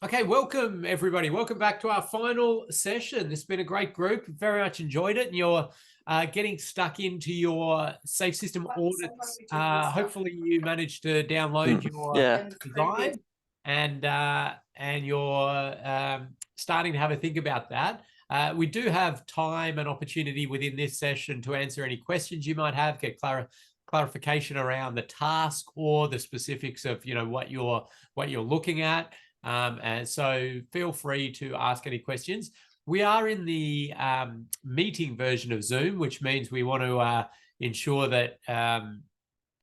Okay, welcome everybody. Welcome back to our final session. This has been a great group. Very much enjoyed it. And you're getting stuck into your safe system audits. Hopefully you managed to download your design and you're starting to have a think about that. We do have time and opportunity within this session to answer any questions you might have, get clarification around the task or the specifics of what you're looking at. And so feel free to ask any questions. We are in the meeting version of Zoom, which means we want to ensure that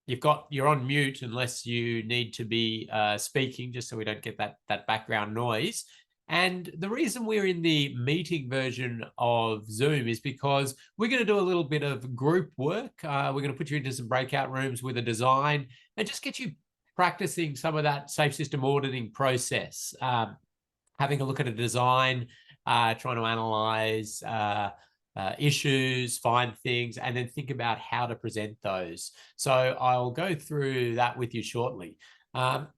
you're on mute unless you need to be speaking, just so we don't get that background noise. And the reason we're in the meeting version of Zoom is because we're going to do a little bit of group work. We're going to put you into some breakout rooms with a design and just get you practicing some of that safe system auditing process, having a look at a design, trying to analyze issues, find things, and then think about how to present those. So I'll go through that with you shortly. But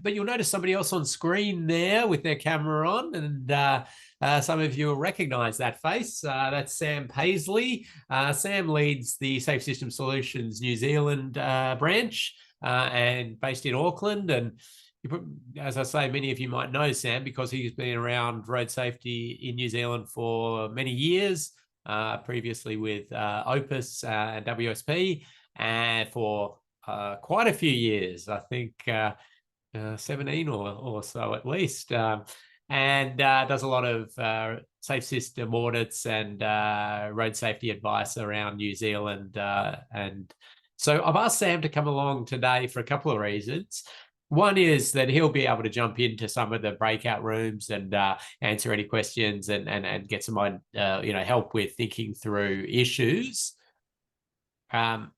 you'll notice somebody else on screen there with their camera on, and some of you will recognize that face. That's Sam Paisley. Sam leads the Safe System Solutions New Zealand branch. And based in Auckland. And as I say, many of you might know Sam because he's been around road safety in New Zealand for many years, previously with Opus and WSP, and for quite a few years, I think 17 or so at least, and does a lot of safe system audits and road safety advice around New Zealand. And so I've asked Sam to come along today for a couple of reasons. One is that he'll be able to jump into some of the breakout rooms and answer any questions and get some help with thinking through issues. Somebody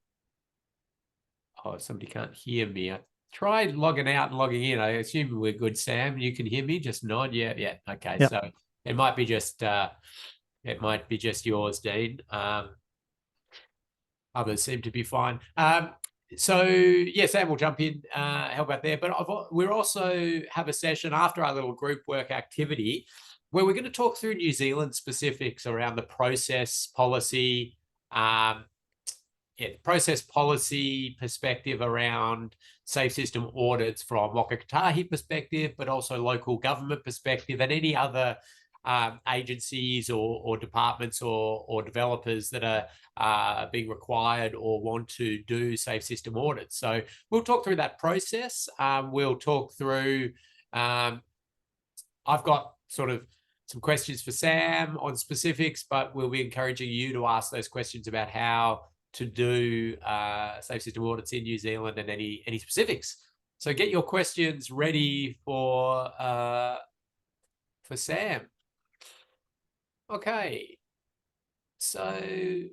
can't hear me. I tried logging out and logging in. I assume we're good, Sam. You can hear me. Just nod. Yeah. Okay. Yep. So it might be just yours, Dean. Others seem to be fine. So yeah, Sam will jump in, help out there. But we'll also have a session after our little group work activity where we're going to talk through New Zealand specifics around the process policy, process policy perspective around safe system audits from Whakatahi perspective, but also local government perspective and any other agencies or departments or developers that are being required or want to do safe system audits. So we'll talk through that process. We'll talk through, I've got sort of some questions for Sam on specifics, but we'll be encouraging you to ask those questions about how to do safe system audits in New Zealand and any specifics. So get your questions ready for Sam. Okay, so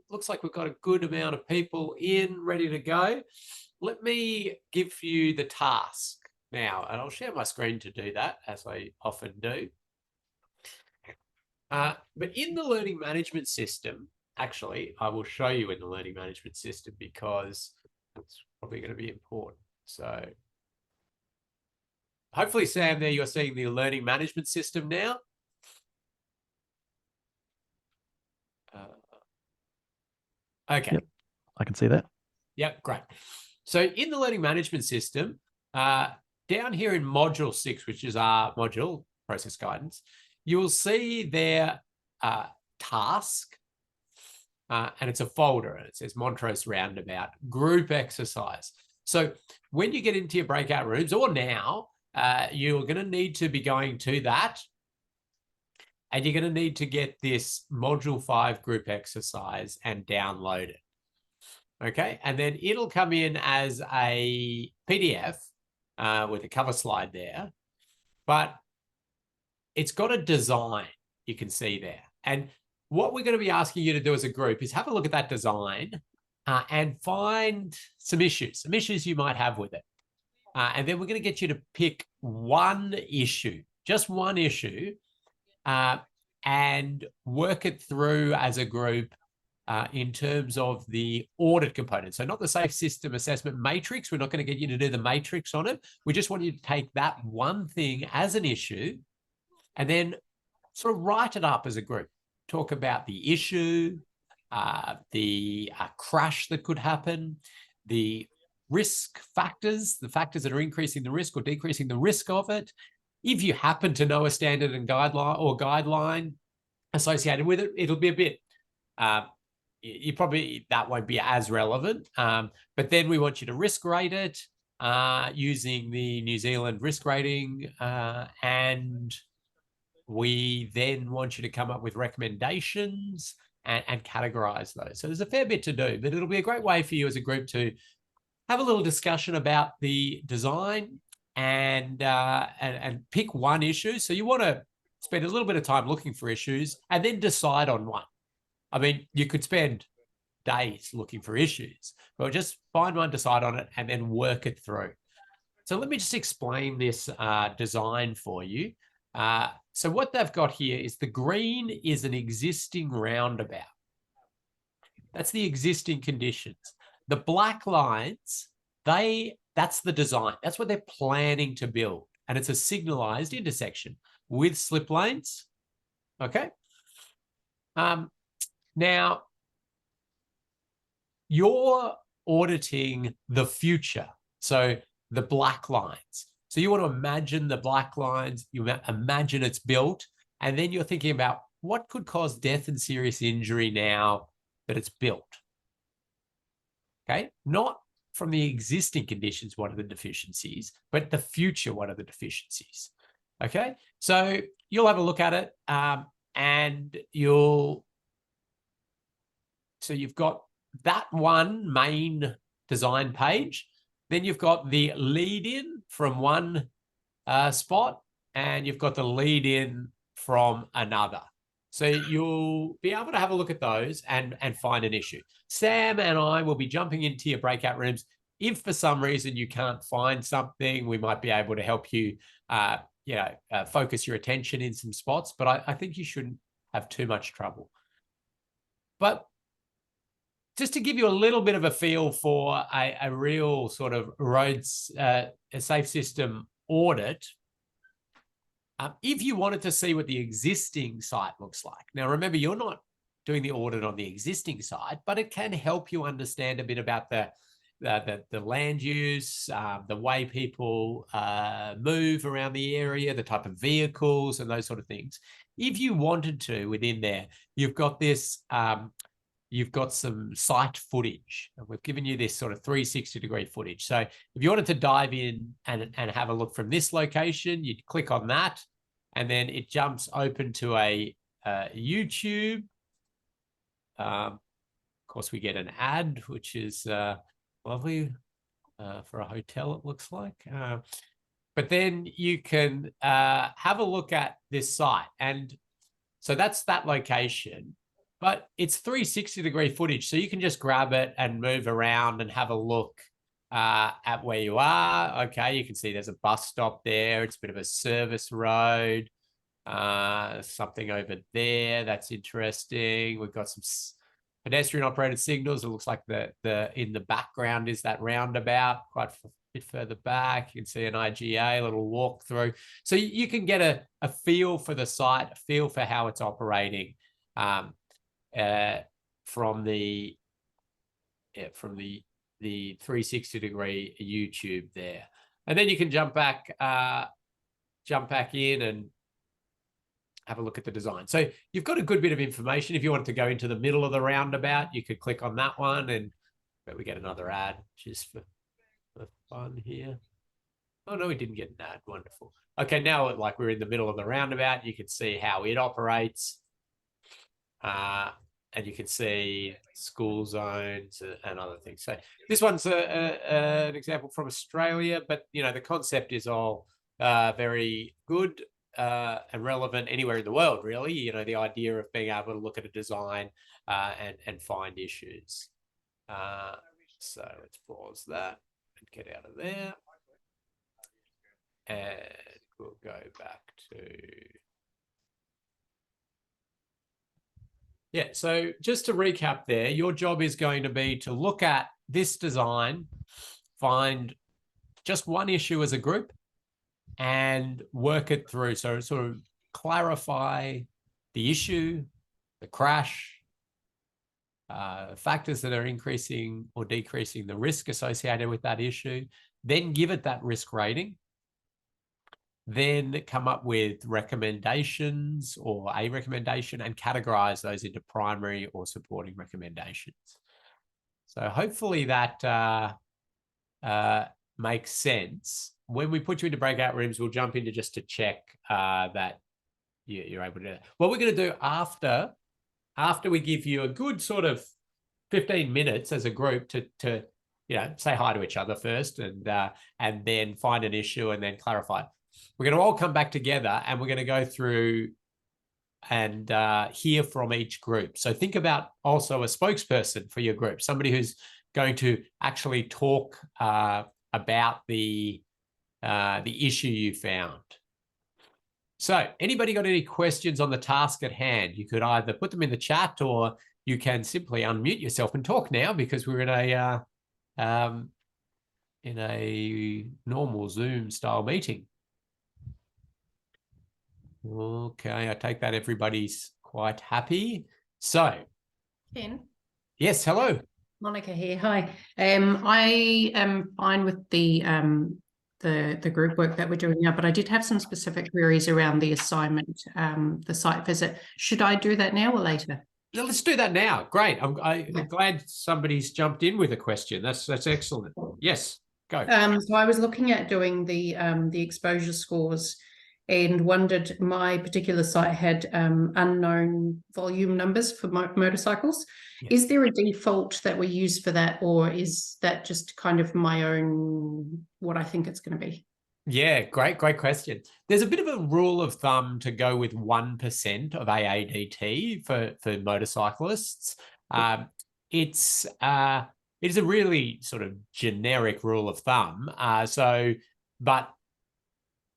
looks like we've got a good amount of people in, ready to go. Let me give you the task now, and I'll share my screen to do that, as I often do. But in the learning management system, actually, I will show you in the learning management system because it's probably going to be important. So hopefully, Sam, there you're seeing the learning management system now. Okay. Yep, I can see that. Yep, great. So in the learning management system, down here in module 6, which is our module, process guidance, you will see their task, and it's a folder, and it says Montrose Roundabout, group exercise. So when you get into your breakout rooms, or now, you're going to need to be going to that, and you're going to need to get this module 5 group exercise and download it. Okay, and then it'll come in as a PDF with a cover slide there, but it's got a design you can see there. And what we're going to be asking you to do as a group is have a look at that design and find some issues you might have with it. And then we're going to get you to pick one issue, just one issue, and work it through as a group in terms of the audit component. So not the safe system assessment matrix. We're not going to get you to do the matrix on it. We just want you to take that one thing as an issue and then sort of write it up as a group. Talk about the issue, the crash that could happen, the risk factors, the factors that are increasing the risk or decreasing the risk of it. If you happen to know a standard and guideline associated with it, it'll be a bit, you probably, that won't be as relevant. But then we want you to risk rate it using the New Zealand risk rating, and we then want you to come up with recommendations and categorize those. So there's a fair bit to do, but it'll be a great way for you as a group to have a little discussion about the design and pick one issue. So you want to spend a little bit of time looking for issues and then decide on one. I mean, you could spend days looking for issues, but just find one, decide on it, and then work it through. So let me just explain this design for you. So what they've got here is the green is an existing roundabout. That's the existing conditions. The black lines, that's the design. That's what they're planning to build. And it's a signalized intersection with slip lanes. Okay. Now, you're auditing the future. So the black lines. So you want to imagine the black lines, you imagine it's built, and then you're thinking about what could cause death and serious injury now that it's built. Okay, not from the existing conditions, what are the deficiencies, but the future, what are the deficiencies? Okay, so you'll have a look at it, and so you've got that one main design page. Then you've got the lead in from one spot, and you've got the lead in from another. So you'll be able to have a look at those and find an issue. Sam and I will be jumping into your breakout rooms. If for some reason you can't find something, we might be able to help you, focus your attention in some spots. But I think you shouldn't have too much trouble. But just to give you a little bit of a feel for a real sort of roads, a safe system audit, if you wanted to see what the existing site looks like. Now, remember, you're not doing the audit on the existing site, but it can help you understand a bit about the land use, the way people move around the area, the type of vehicles and those sort of things. If you wanted to, within there, you've got this, you've got some site footage. And we've given you this sort of 360-degree footage. So if you wanted to dive in and have a look from this location, you'd click on that, and then it jumps open to a YouTube. Of course, we get an ad, which is lovely for a hotel, it looks like. But then you can have a look at this site. And so that's that location. But it's 360-degree footage, so you can just grab it and move around and have a look at where you are. Okay, you can see there's a bus stop there. It's a bit of a service road. Something over there that's interesting. We've got some pedestrian-operated signals. It looks like in the background is that roundabout, quite a bit further back. You can see an IGA, a little walkthrough. So you can get a feel for the site, a feel for how it's operating. From the 360-degree YouTube there, and then you can jump back in and have a look at the design. So you've got a good bit of information. If you wanted to go into the middle of the roundabout, you could click on that one, and we get another ad just for fun here. Oh no, we didn't get an ad. Wonderful. Okay, now like we're in the middle of the roundabout, you can see how it operates. And you can see school zones and other things. So this one's an example from Australia, but the concept is all very good and relevant anywhere in the world, really. The idea of being able to look at a design and find issues. So let's pause that and get out of there. And we'll go back to... Yeah, so just to recap there, your job is going to be to look at this design, find just one issue as a group, and work it through. So sort of clarify the issue, the crash, factors that are increasing or decreasing the risk associated with that issue, then give it that risk rating, then come up with recommendations or a recommendation and categorize those into primary or supporting recommendations. So hopefully that makes sense. When we put you into breakout rooms, we'll jump into just to check that you're able to do that. What we're going to do after we give you a good sort of 15 minutes as a group to say hi to each other first and then find an issue and then clarify. We're going to all come back together and we're going to go through and hear from each group. So think about also a spokesperson for your group, somebody who's going to actually talk about the issue you found. So anybody got any questions on the task at hand? You could either put them in the chat or you can simply unmute yourself and talk now because we're in a normal Zoom style meeting. Okay, I take that everybody's quite happy. So, Ken? Yes, hello. Monica here. Hi. I am fine with the group work that we're doing now, but I did have some specific queries around the assignment, the site visit. Should I do that now or later? Yeah, let's do that now. Great. I'm glad somebody's jumped in with a question. That's excellent. Yes, go. So I was looking at doing the exposure scores and wondered, my particular site had unknown volume numbers for motorcycles. Yeah. Is there a default that we use for that, or is that just kind of my own, what I think it's going to be? Yeah, great question. There's a bit of a rule of thumb to go with 1% of AADT for motorcyclists. It is a really sort of generic rule of thumb. But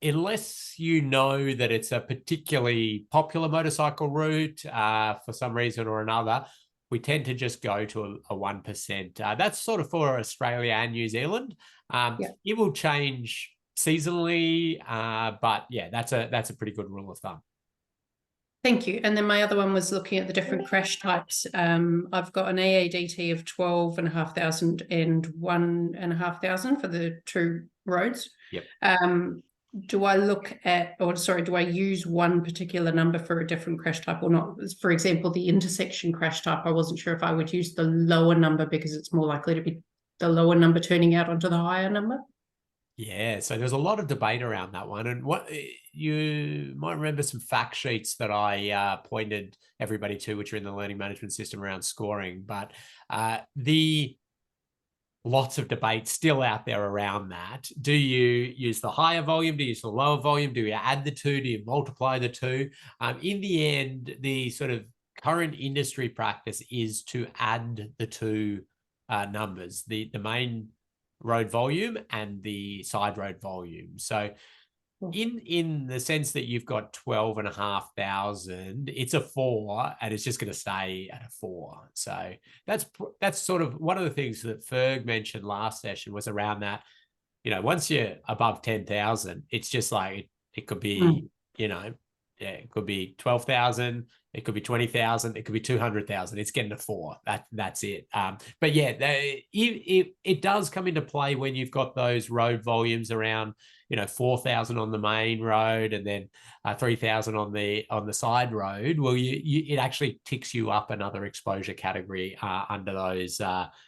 unless you know that it's a particularly popular motorcycle route for some reason or another, we tend to just go to a 1%. That's sort of for Australia and New Zealand. It will change seasonally, but yeah, that's a pretty good rule of thumb. Thank you. And then my other one was looking at the different crash types. I've got an AADT of 12,500 and 1,500 for the two roads. Yep. Do I use one particular number for a different crash type or not? For example, the intersection crash type, I wasn't sure if I would use the lower number because it's more likely to be the lower number turning out onto the higher number. Yeah, so there's a lot of debate around that one. And what you might remember some fact sheets that I pointed everybody to, which are in the learning management system around scoring. But lots of debate still out there around that. Do you use the higher volume? Do you use the lower volume? Do you add the two? Do you multiply the two? In the end, the sort of current industry practice is to add the two numbers, the main road volume and the side road volume. So in the sense that you've got 12,500, it's a 4 and it's just going to stay at a 4. So that's sort of one of the things that Ferg mentioned last session was around that, once you're above 10,000, it's just like, it could be, it could be 12,000, it could be 20,000, it could be 200,000. It's getting a 4. That's it. But yeah, it does come into play when you've got those road volumes around, 4,000 on the main road and then 3,000 on the side road. Well, it actually ticks you up another exposure category under those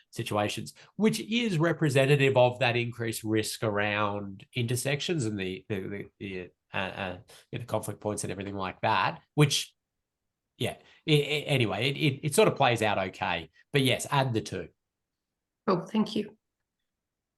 situations, which is representative of that increased risk around intersections and the conflict points and everything like that, which, yeah, anyway, it sort of plays out okay. But yes, add the two. Oh, thank you.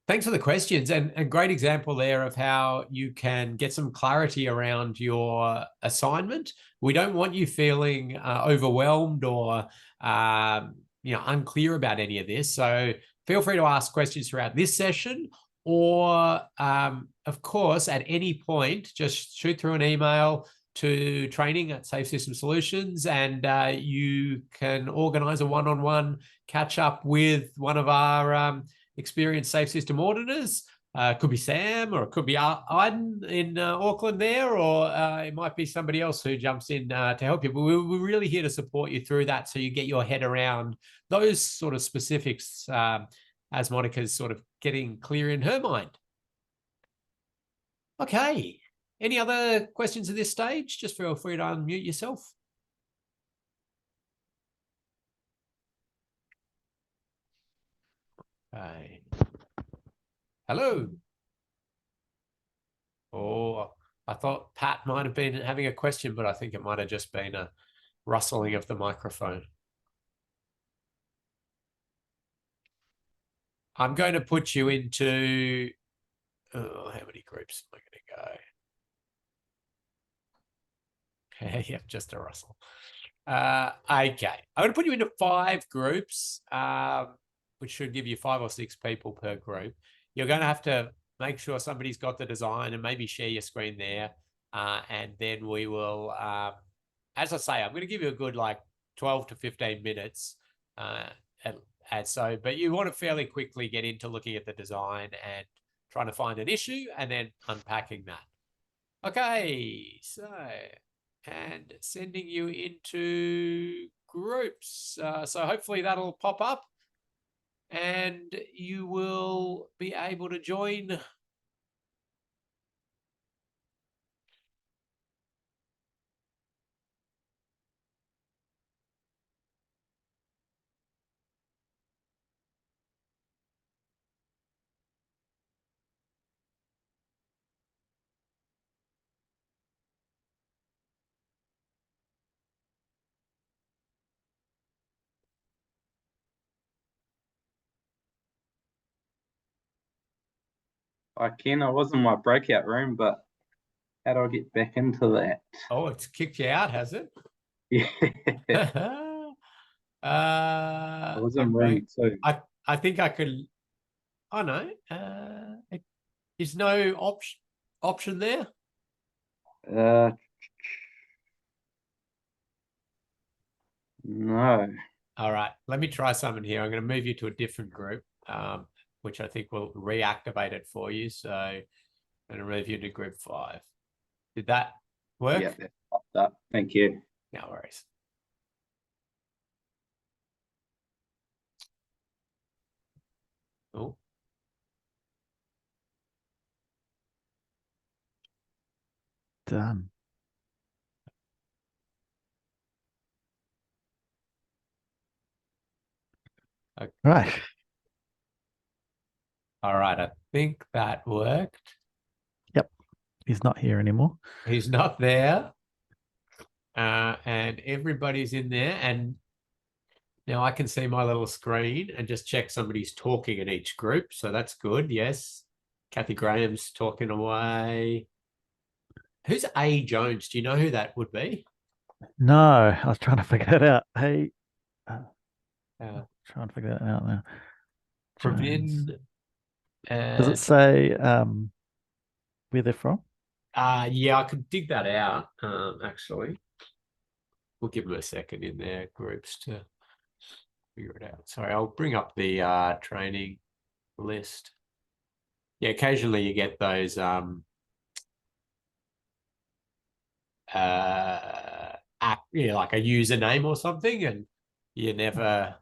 Thanks for the questions, and a great example there of how you can get some clarity around your assignment. We don't want you feeling overwhelmed or unclear about any of this. So feel free to ask questions throughout this session, or of course, at any point, just shoot through an email to training@Safe System Solutions, and you can organize a one-on-one catch up with one of our experienced safe system auditors, Could be Sam, or it could be Iden in Auckland there, or it might be somebody else who jumps in to help you. But we're really here to support you through that, so you get your head around those sort of specifics as Monica's sort of getting clear in her mind. Okay. Any other questions at this stage? Just feel free to unmute yourself. Okay. Hello. Oh, I thought Pat might have been having a question, but I think it might have just been a rustling of the microphone. I'm going to put you into, how many groups am I going to go? Yeah, just a rustle. Okay, I'm going to put you into 5 groups, which should give you 5 or 6 people per group. You're going to have to make sure somebody's got the design and maybe share your screen there. And then we will, as I say, I'm going to give you a good 12 to 15 minutes. And so, but you want to fairly quickly get into looking at the design and trying to find an issue and then unpacking that. Okay, so, and sending you into groups. So hopefully that'll pop up and you will be able to join. I can. I was in my breakout room, but how do I get back into that? Oh, it's kicked you out, has it? Yeah. I was in room 2. I think I could. Oh no, is no option there. No. All right, let me try something here. I'm going to move you to a different group, which I think will reactivate it for you. So I'm going to move you to group 5. Did that work? Yeah, that popped up. Thank you. No worries. Oh. Done. Okay. Right. All right, I think that worked. Yep. He's not here anymore. He's not there. And everybody's in there. And now I can see my little screen and just check somebody's talking in each group. So that's good. Yes. Kathy Graham's talking away. Who's A. Jones? Do you know who that would be? No, I was trying to figure that out. Hey, trying to figure that out now. Jones. Pravin. Does it say where they're from? Yeah, I could dig that out, actually. We'll give them a second in their groups to figure it out. Sorry, I'll bring up the training list. Yeah, occasionally you get those like a username or something, and you never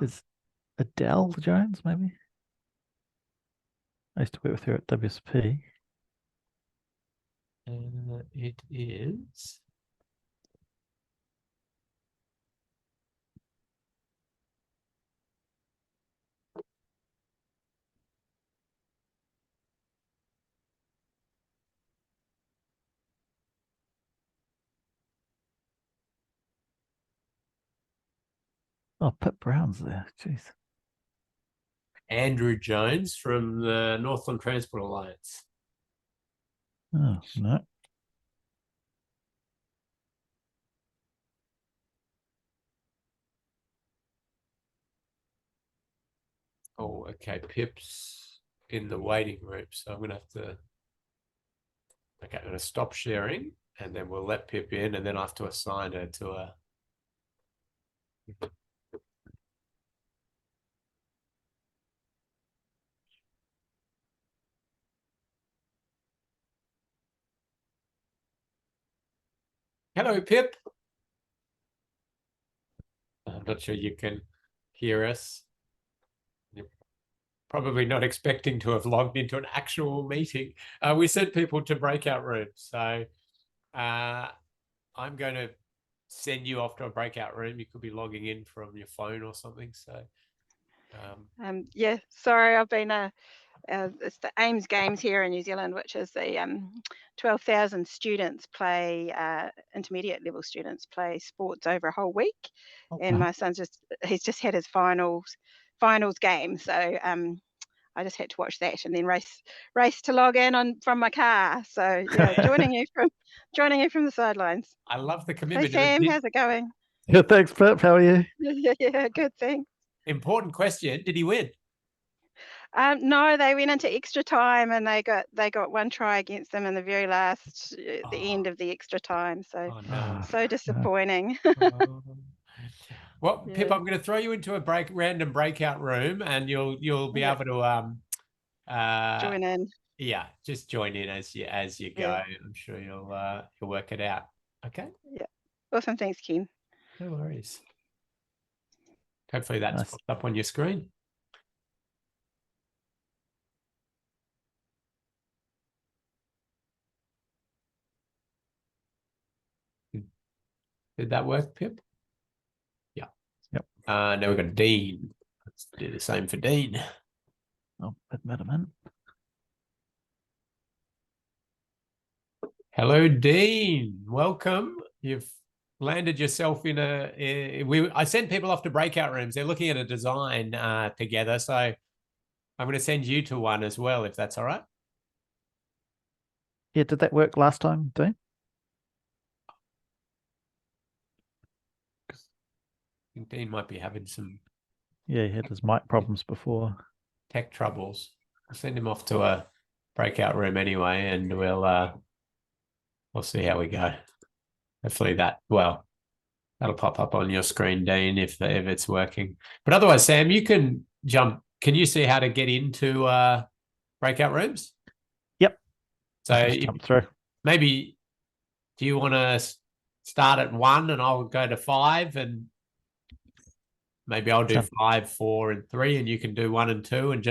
Is Adele Jones, maybe? I used to work with her at WSP. It is. Oh, Pip Brown's there. Jeez. Andrew Jones from the Northland Transport Alliance. Oh, no. Oh, okay. Pip's in the waiting room, so I'm going to have to. Okay, I'm going to stop sharing, and then we'll let Pip in, and then I have to assign her to a. Hello, Pip. I'm not sure you can hear us. You're probably not expecting to have logged into an actual meeting. We sent people to breakout rooms. So I'm going to send you off to a breakout room. You could be logging in from your phone or something. So yeah, sorry, I've been it's the AIMS Games here in New Zealand, which is the 12,000 students play, intermediate level students play sports over a whole week. And my son's he's just had his finals game. So I just had to watch that and then race to log in from my car. So yeah, joining you from the sidelines. I love the Hey commitment. Sam, how's it going? Good, thanks, Pip. How are you? Yeah, good thing. Important question. Did he win? No, they went into extra time and they got one try against them in the very last, the end of the extra time. So no. so disappointing. Well, Pip, Yeah. I'm going to throw you into a random breakout room, and you'll be able to Join in. Yeah, just join in as you go. Yeah. I'm sure you'll work it out. Okay. Yeah. Awesome. Thanks, Ken. No worries. Hopefully that's Nice. popped up on your screen. Did that work, Pip? Yeah. Yep. Now we've got Dean. Let's do the same for Dean. Oh, wait a minute. Hello, Dean. Welcome. You've landed yourself in I sent people off to breakout rooms. They're looking at a design together. So I'm going to send you to one as well, if that's all right. Yeah, did that work last time, Dean? I think Dean might be having some Yeah, he had his mic problems before. tech troubles. I'll send him off to a breakout room anyway, and we'll see how we go. Hopefully that'll pop up on your screen, Dean, if it's working. But otherwise, Sam, you can jump. Can you see how to get into breakout rooms? Yep. So jump through. Maybe, do you want to start at 1 and I'll go to 5, and maybe I'll do 5, 4, and 3, and you can do 1 and 2, and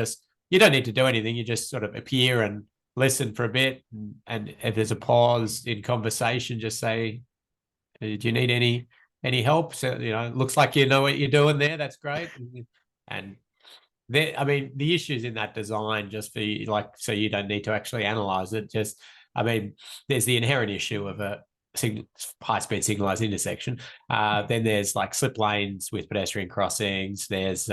you don't need to do anything. You just sort of appear and listen for a bit, and if there's a pause in conversation, just say, do you need any help? So, it looks like you know what you're doing there. That's great. And the issues in that design, just for you, so you don't need to actually analyze it. There's the inherent issue of a high-speed signalized intersection. Then there's like slip lanes with pedestrian crossings. There's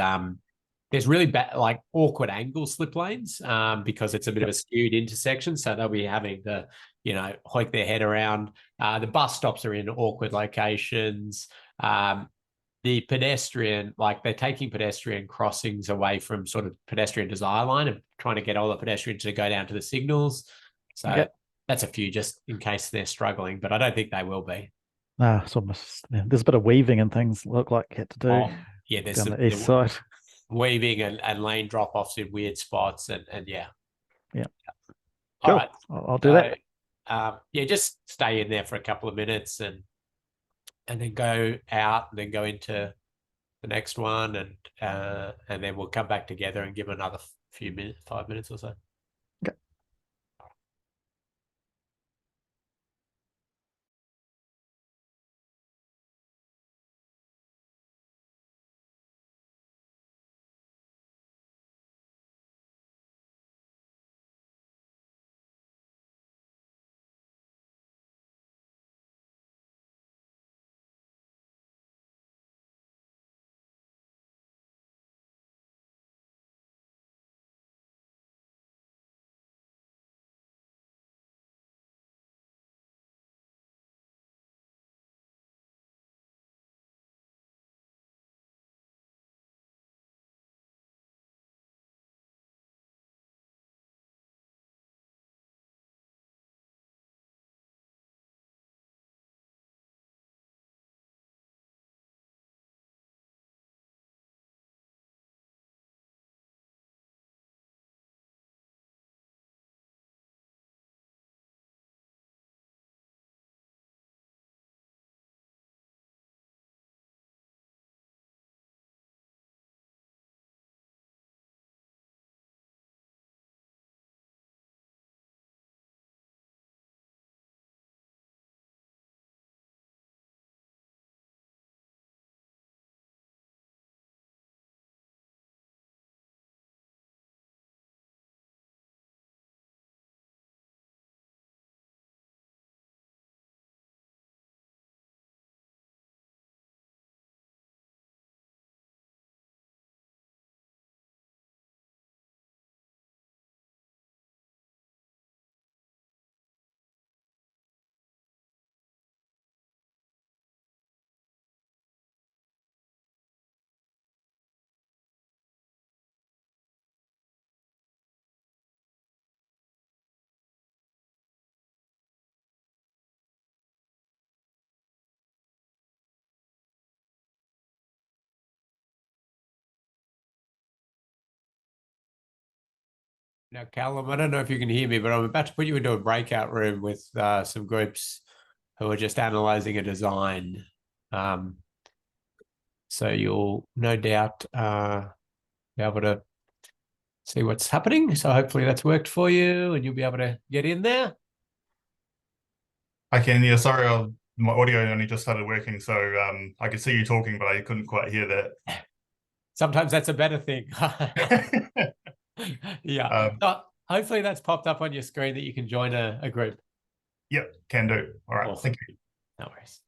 really bad, like awkward angle slip lanes because it's a bit of a skewed intersection. So they'll be having to, hoik their head around. The bus stops are in awkward locations. The pedestrian, they're taking pedestrian crossings away from sort of pedestrian desire line and trying to get all the pedestrians to go down to the signals. So that's a few just in case they're struggling, but I don't think they will be. It's almost, there's a bit of weaving and things look like you had to do. Yeah, there's down the east side. Weaving and lane drop-offs in weird spots and yeah. Yeah. All cool. right. I'll do that. Just stay in there for a couple of minutes and then go out and then go into the next one and then we'll come back together and give another few minutes, 5 minutes or so. Now, Callum, I don't know if you can hear me, but I'm about to put you into a breakout room with some groups who are just analyzing a design. So you'll no doubt be able to see what's happening. So hopefully that's worked for you and you'll be able to get in there. I can, yeah, sorry, my audio only just started working, so I could see you talking, but I couldn't quite hear that. Sometimes that's a better thing. Yeah. So hopefully that's popped up on your screen that you can join a group. Yep, can do. All right, Awesome. thank you. No worries.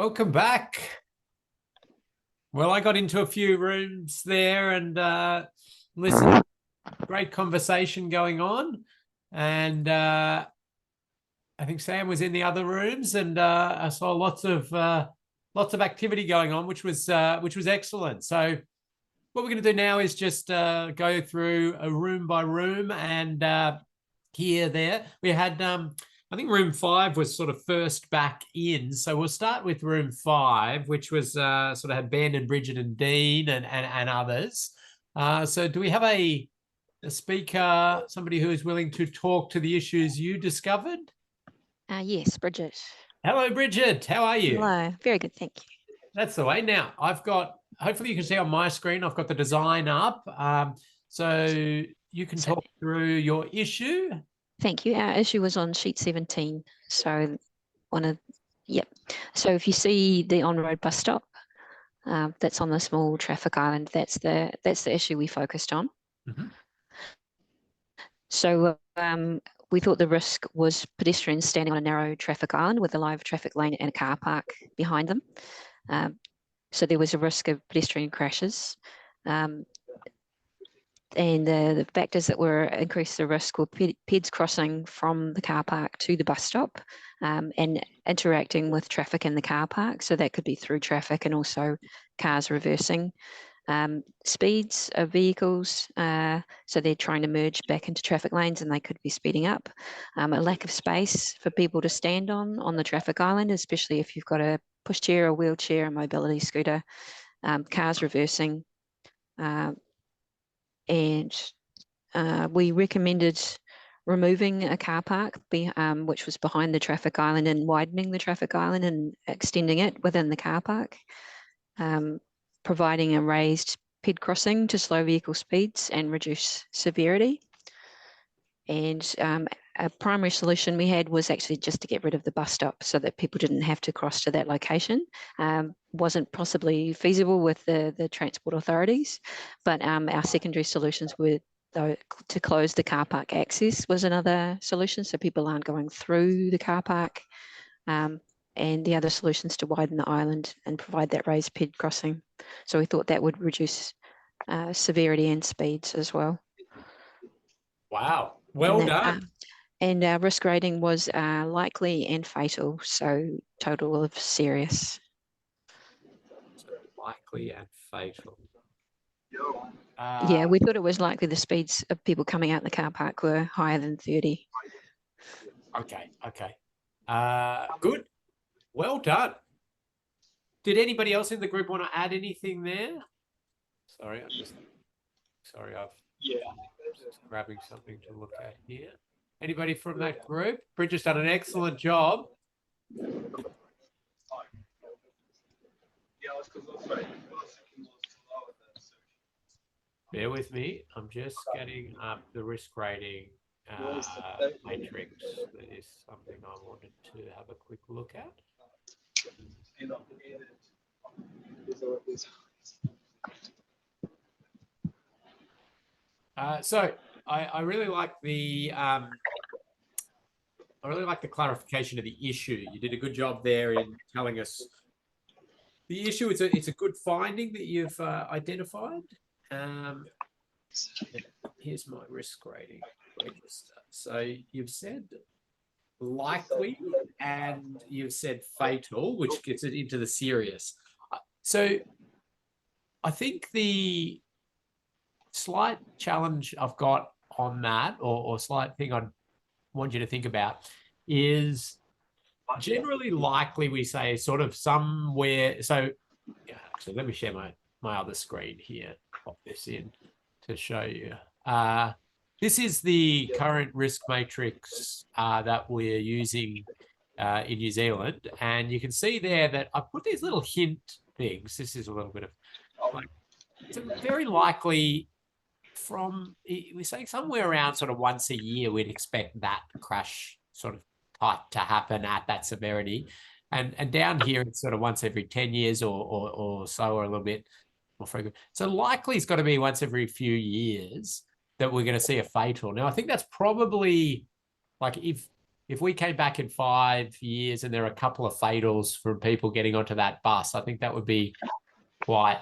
Welcome back. Well, I got into a few rooms there and listened. Great conversation going on. And I think Sam was in the other rooms, and I saw lots of activity going on, which was excellent. So what we're going to do now is just go through a room by room and there. We had, I think room 5 was sort of first back in. So we'll start with room 5, which was sort of had Ben and Bridget and Dean and others. So do we have a speaker, somebody who is willing to talk to the issues you discovered? Yes, Bridget. Hello, Bridget. How are you? Hello. Very good, thank you. That's the way. Now, I've got, hopefully you can see on my screen, I've got the design up. So you can talk through your issue. Thank you. Our issue was on sheet 17. So So if you see the on-road bus stop, that's on the small traffic island, that's the issue we focused on. Mm-hmm. So we thought the risk was pedestrians standing on a narrow traffic island with a live traffic lane and a car park behind them. So there was a risk of pedestrian crashes. And the factors that were increased the risk were peds crossing from the car park to the bus stop and interacting with traffic in the car park. So that could be through traffic and also cars reversing. Speeds of vehicles, so they're trying to merge back into traffic lanes and they could be speeding up. A lack of space for people to stand on the traffic island, especially if you've got a pushchair, a wheelchair, a mobility scooter, cars reversing. And we recommended removing a car park which was behind the traffic island and widening the traffic island and extending it within the car park, providing a raised ped crossing to slow vehicle speeds and reduce severity. And a primary solution we had was actually just to get rid of the bus stop so that people didn't have to cross to that location. Wasn't possibly feasible with the transport authorities, but our secondary solutions were to close the car park access was another solution, so people aren't going through the car park, and the other solutions to widen the island and provide that raised ped crossing. So we thought that would reduce severity and speeds as well. Wow, well done. And our risk rating was likely and fatal, so total of serious. Likely and fatal. Yeah, we thought it was likely the speeds of people coming out the car park were higher than 30. Okay. Good. Well done. Did anybody else in the group want to add anything there? Sorry, I'm just grabbing something to look at here. Anybody from that group? Bridget's done an excellent job. Bear with me. I'm just getting up the risk rating matrix. That is something I wanted to have a quick look at. So I really like the clarification of the issue. You did a good job there in telling us the issue. It's a good finding that you've identified. Here's my risk rating register. So you've said likely and you've said fatal, which gets it into the serious. So I think the slight challenge I've got on that, or slight thing I'd want you to think about, is generally likely we say sort of somewhere. So yeah, actually, let me share my other screen here. Pop this in to show you. This is the current risk matrix that we're using in New Zealand. And you can see there that I put these little hint things. This is a little bit of like, it's very likely we're saying somewhere around sort of once a year, we'd expect that crash sort of type to happen at that severity. And down here, it's sort of once every 10 years or so, or a little bit more frequent. So likely it's got to be once every few years that we're going to see a fatal. Now, I think that's probably like if if we came back in 5 years and there are a couple of fatals from people getting onto that bus, I think that would be quite,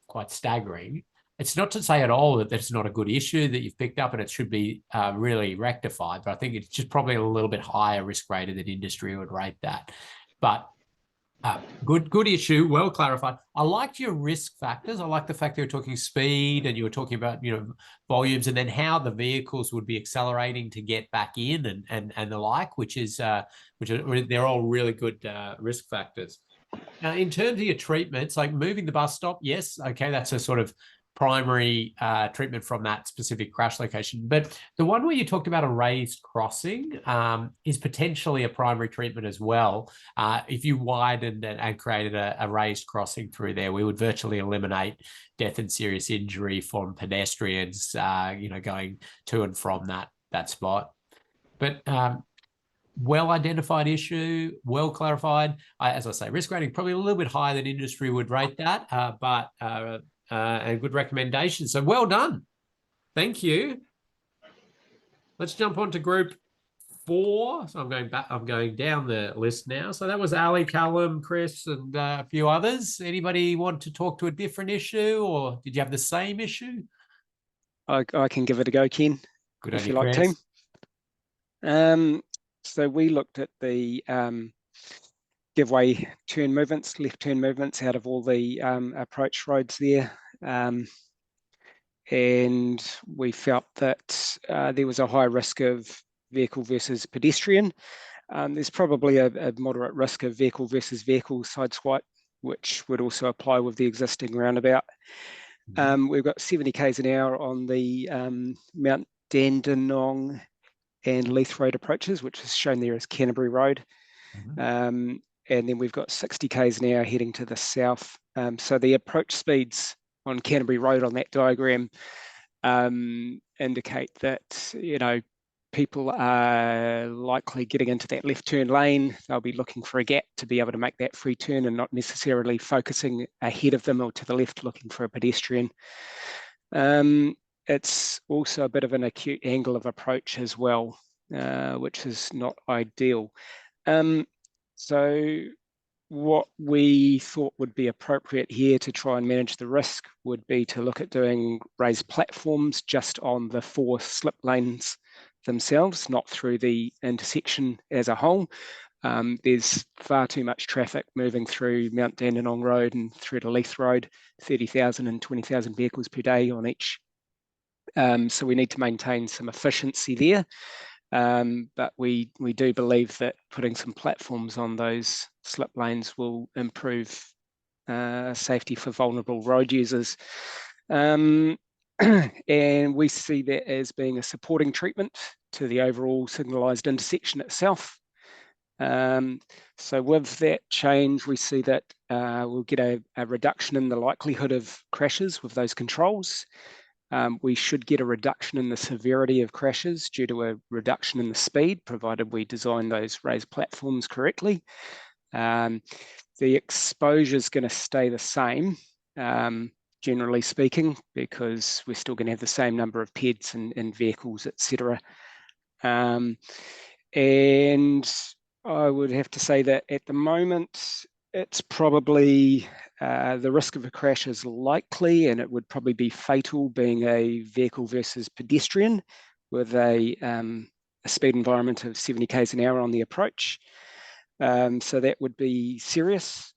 quite staggering. It's not to say at all that that's not a good issue that you've picked up and it should be really rectified, but I think it's just probably a little bit higher risk rated than industry would rate that. But good issue, well clarified. I liked your risk factors. I like the fact that you're talking speed and you were talking about, volumes, and then how the vehicles would be accelerating to get back in and the like, which they're all really good risk factors. Now, in terms of your treatments, like moving the bus stop, yes, okay, that's a sort of primary treatment from that specific crash location. But the one where you talked about a raised crossing is potentially a primary treatment as well. If you widened and created a raised crossing through there, we would virtually eliminate death and serious injury from pedestrians, going to and from that spot. But well identified issue, well clarified. As I say, risk rating probably a little bit higher than industry would rate that, but a good recommendation. So well done. Thank you. Let's jump on to group 4. So I'm going down the list now. So that was Ali, Callum, Chris, and a few others. Anybody want to talk to a different issue, or did you have the same issue? I can give it a go, Ken. Good if on you you, like, Chris. team. So we looked at the give-way turn movements, left turn movements out of all the approach roads there. And we felt that there was a high risk of vehicle versus pedestrian. There's probably a moderate risk of vehicle versus vehicle side swipe, which would also apply with the existing roundabout. We've got 70 k's an hour on the Mount Dandenong and Leith Road approaches, which is shown there as Canterbury Road. And then we've got 60 k's an hour heading to the south. So the approach speeds on Canterbury Road on that diagram indicate that, people are likely getting into that left turn lane. They'll be looking for a gap to be able to make that free turn and not necessarily focusing ahead of them or to the left looking for a pedestrian. It's also a bit of an acute angle of approach as well, which is not ideal. So what we thought would be appropriate here to try and manage the risk would be to look at doing raised platforms just on the 4 slip lanes themselves, not through the intersection as a whole. There's far too much traffic moving through Mount Dandenong Road and through to Leith Road, 30,000 and 20,000 vehicles per day on each. So we need to maintain some efficiency there. But we do believe that putting some platforms on those slip lanes will improve safety for vulnerable road users. And we see that as being a supporting treatment to the overall signalised intersection itself. So with that change, we see that we'll get a reduction in the likelihood of crashes with those controls. We should get a reduction in the severity of crashes due to a reduction in the speed, provided we design those raised platforms correctly. The exposure is going to stay the same, generally speaking, because we're still going to have the same number of PEDs and vehicles, etc. And I would have to say that at the moment, it's probably the risk of a crash is likely, and it would probably be fatal, being a vehicle versus pedestrian with a speed environment of 70 k's an hour on the approach. So that would be serious.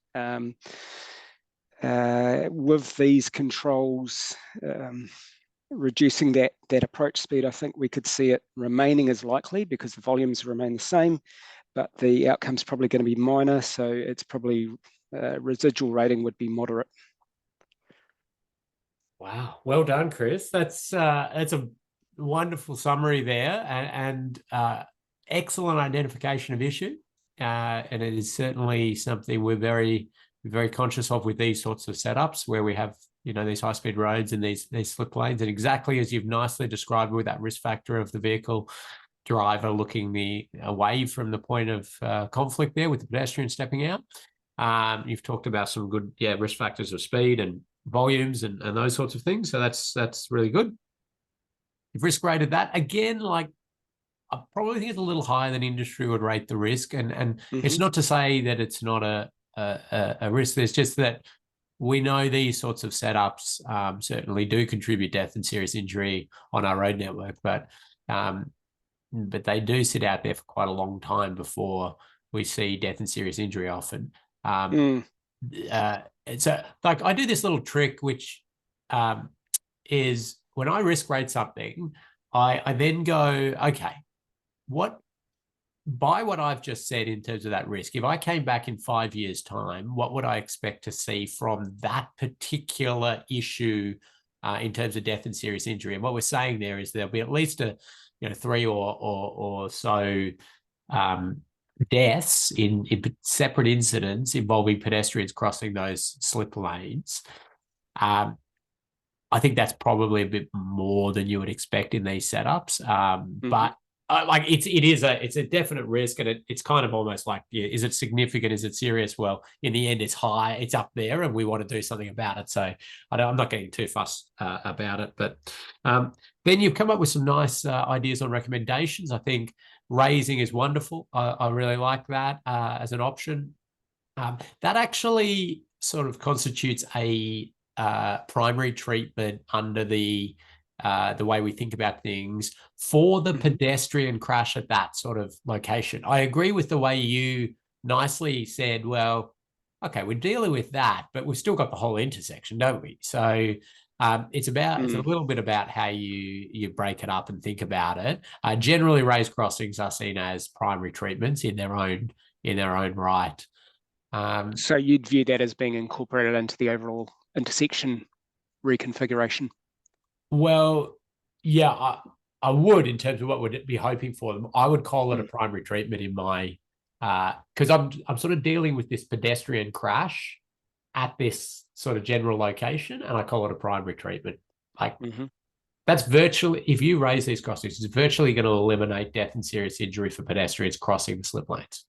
With these controls, reducing that approach speed, I think we could see it remaining as likely because the volumes remain the same, but the outcome's probably going to be minor, so it's probably residual rating would be moderate. Wow, well done, Chris. That's a wonderful summary there, and excellent identification of issue. And it is certainly something we're very conscious of with these sorts of setups where we have, these high-speed roads and these slip lanes, and exactly as you've nicely described with that risk factor of the vehicle driver looking away from the point of conflict there with the pedestrian stepping out. You've talked about some good risk factors of speed and volumes and those sorts of things. So that's really good. You've risk rated that again. Like, I probably think it's a little higher than industry would rate the risk, and it's Mhm. not to say that it's not a risk. There's just that we know these sorts of setups certainly do contribute death and serious injury on our road network, but they do sit out there for quite a long time before we see death and serious injury often. So like I do this little trick, which is when I risk rate something, I then go, okay, by what I've just said in terms of that risk, if I came back in 5 years' time, what would I expect to see from that particular issue in terms of death and serious injury? And what we're saying there is there'll be at least 3 or so deaths in separate incidents involving pedestrians crossing those slip lanes. I think that's probably a bit more than you would expect in these setups. But like it's a definite risk, and it's kind of almost like, yeah, is it significant? Is it serious? Well, in the end, it's high, it's up there, and we want to do something about it. So I'm not getting too fussed about it. But then you've come up with some nice ideas on recommendations. I think raising is wonderful. I really like that as an option. That actually sort of constitutes a primary treatment under the way we think about things for the pedestrian crash at that sort of location. I agree with the way you nicely said, well, okay, we're dealing with that, but we've still got the whole intersection, don't we? So it's a little bit about how you break it up and think about it. Generally, raised crossings are seen as primary treatments in their own right. So you'd view that as being incorporated into the overall intersection reconfiguration? Well, yeah, I would, in terms of what would be hoping for them. I would call it a primary treatment in my because I'm sort of dealing with this pedestrian crash at this sort of general location, and I call it a primary treatment. Like that's virtually, if you raise these crossings, it's virtually going to eliminate death and serious injury for pedestrians crossing the slip lanes.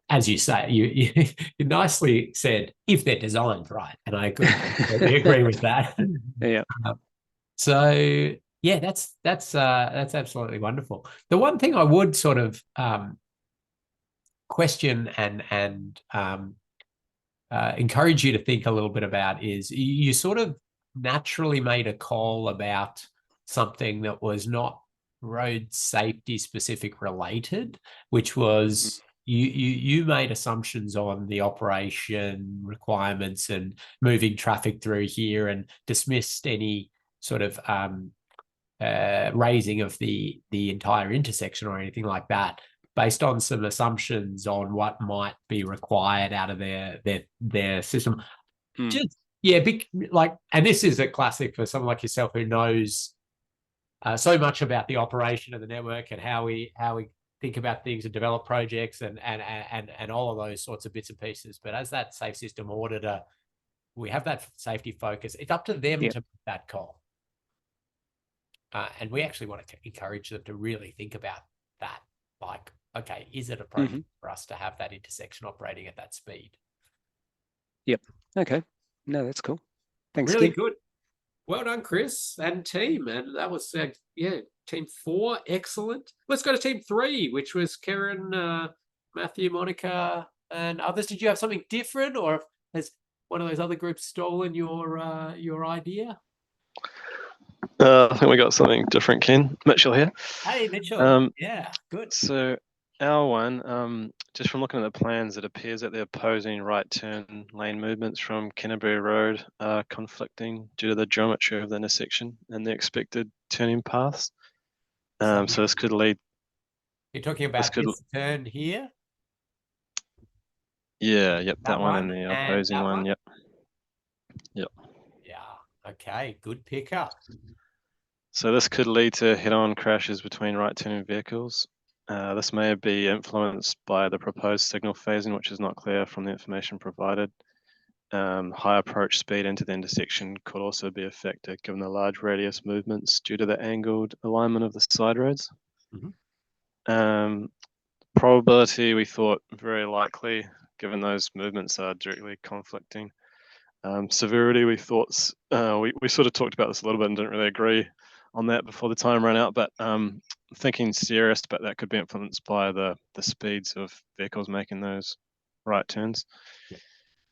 As you say, you nicely said, if they're designed right, and I agree with that. Yeah. So yeah, that's absolutely wonderful. The one thing I would sort of question and encourage you to think a little bit about is you sort of naturally made a call about something that was not road safety specific related, which was you made assumptions on the operation requirements and moving traffic through here, and dismissed any sort of raising of the entire intersection or anything like that, based on some assumptions on what might be required out of their system. Just and this is a classic for someone like yourself who knows so much about the operation of the network and how we think about things and develop projects and all of those sorts of bits and pieces. But as that safe system auditor, we have that safety focus. It's up to them to make that call. And we actually want to encourage them to really think about that. Like, okay, is it appropriate for us to have that intersection operating at that speed? Yep. Okay. No, that's cool. Thanks, Really Ken. good. Well done, Chris and team. And that was, team 4, excellent. Let's go to team 3, which was Karen, Matthew, Monica, and others. Did you have something different, or has one of those other groups stolen your idea? I think we got something different, Ken. Mitchell here. Hey, Mitchell. Yeah, good. So our one, just from looking at the plans, it appears that the opposing right turn lane movements from Canterbury Road are conflicting due to the geometry of the intersection and the expected turning paths. So this could lead... You're talking about this turn here? Yeah, yep, that one and the opposing one, yep. Yeah, okay, good pickup. So this could lead to head-on crashes between right-turning vehicles. This may be influenced by the proposed signal phasing, which is not clear from the information provided. High approach speed into the intersection could also be a factor, given the large radius movements due to the angled alignment of the side roads. Probability, we thought very likely, given those movements are directly conflicting. Severity, we thought, we sort of talked about this a little bit and didn't really agree on that before the time ran out, but thinking serious, but that could be influenced by the speeds of vehicles making those right turns.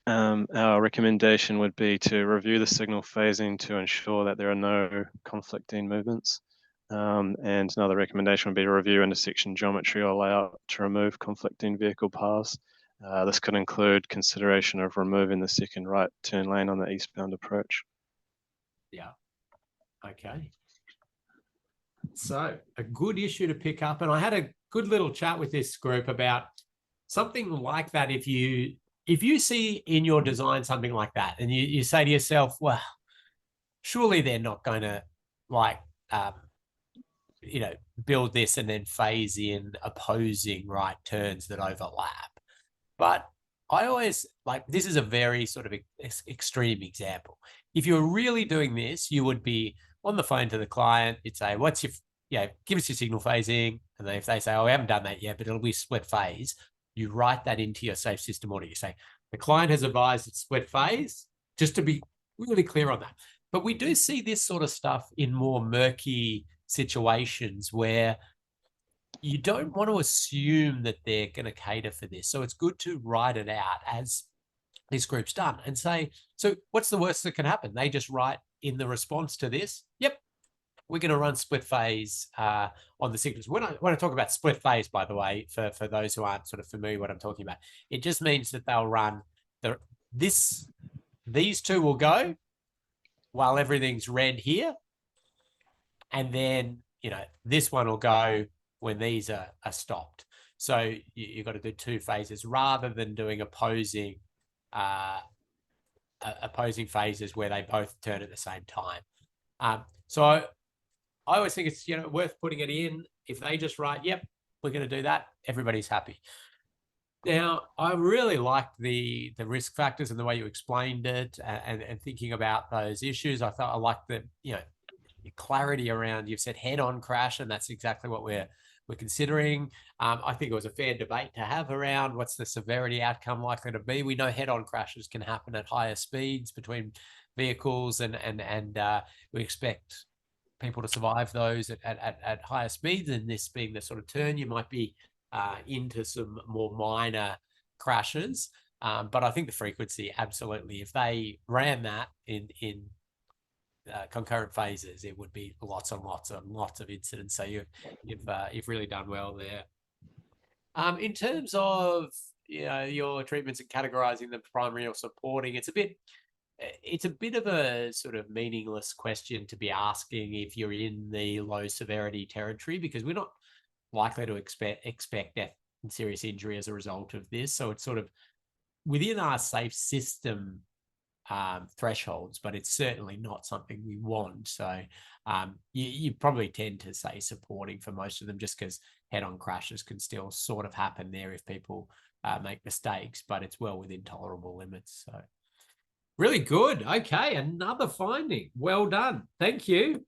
Our recommendation would be to review the signal phasing to ensure that there are no conflicting movements. And another recommendation would be to review intersection geometry or layout to remove conflicting vehicle paths. This could include consideration of removing the second right turn lane on the eastbound approach. Yeah. Okay. So a good issue to pick up. And I had a good little chat with this group about something like that. If you see in your design something like that and you say to yourself, well, surely they're not going to like, build this and then phase in opposing right turns that overlap. But I always this is a very sort of extreme example. If you're really doing this, you would be on the phone to the client. You'd say, what's your, give us your signal phasing. And then if they say, oh, we haven't done that yet, but it'll be split phase, you write that into your safe system order. You say, the client has advised it's split phase, just to be really clear on that. But we do see this sort of stuff in more murky situations where you don't want to assume that they're going to cater for this. So it's good to write it out as this group's done and say, so what's the worst that can happen? They just write in the response to this, yep, we're going to run split phase on the signals. When I talk about split phase, by the way, for those who aren't sort of familiar with what I'm talking about, it just means that they'll run these two will go while everything's red here. And then, this one will go when these are stopped. So you've got to do two phases rather than doing opposing phases where they both turn at the same time. So I always think it's worth putting it in. If they just write, yep, we're going to do that, everybody's happy. Now, I really liked the risk factors and the way you explained it and thinking about those issues. I liked the clarity around, you've said head-on crash, and that's exactly what we're considering. I think it was a fair debate to have around what's the severity outcome likely to be. We know head-on crashes can happen at higher speeds between vehicles, and we expect people to survive those at higher speeds. And this being the sort of turn, you might be into some more minor crashes. But I think the frequency, absolutely, if they ran that in concurrent phases, it would be lots and lots and lots of incidents. So you've really done well there. In terms of your treatments and categorizing them primary or supporting, it's a bit of a sort of meaningless question to be asking if you're in the low severity territory, because we're not likely to expect death and serious injury as a result of this. So it's sort of within our safe system thresholds, but it's certainly not something we want. So you probably tend to say supporting for most of them, just because head-on crashes can still sort of happen there if people make mistakes, but it's well within tolerable limits. So really good. Okay, another finding. Well done. Thank you.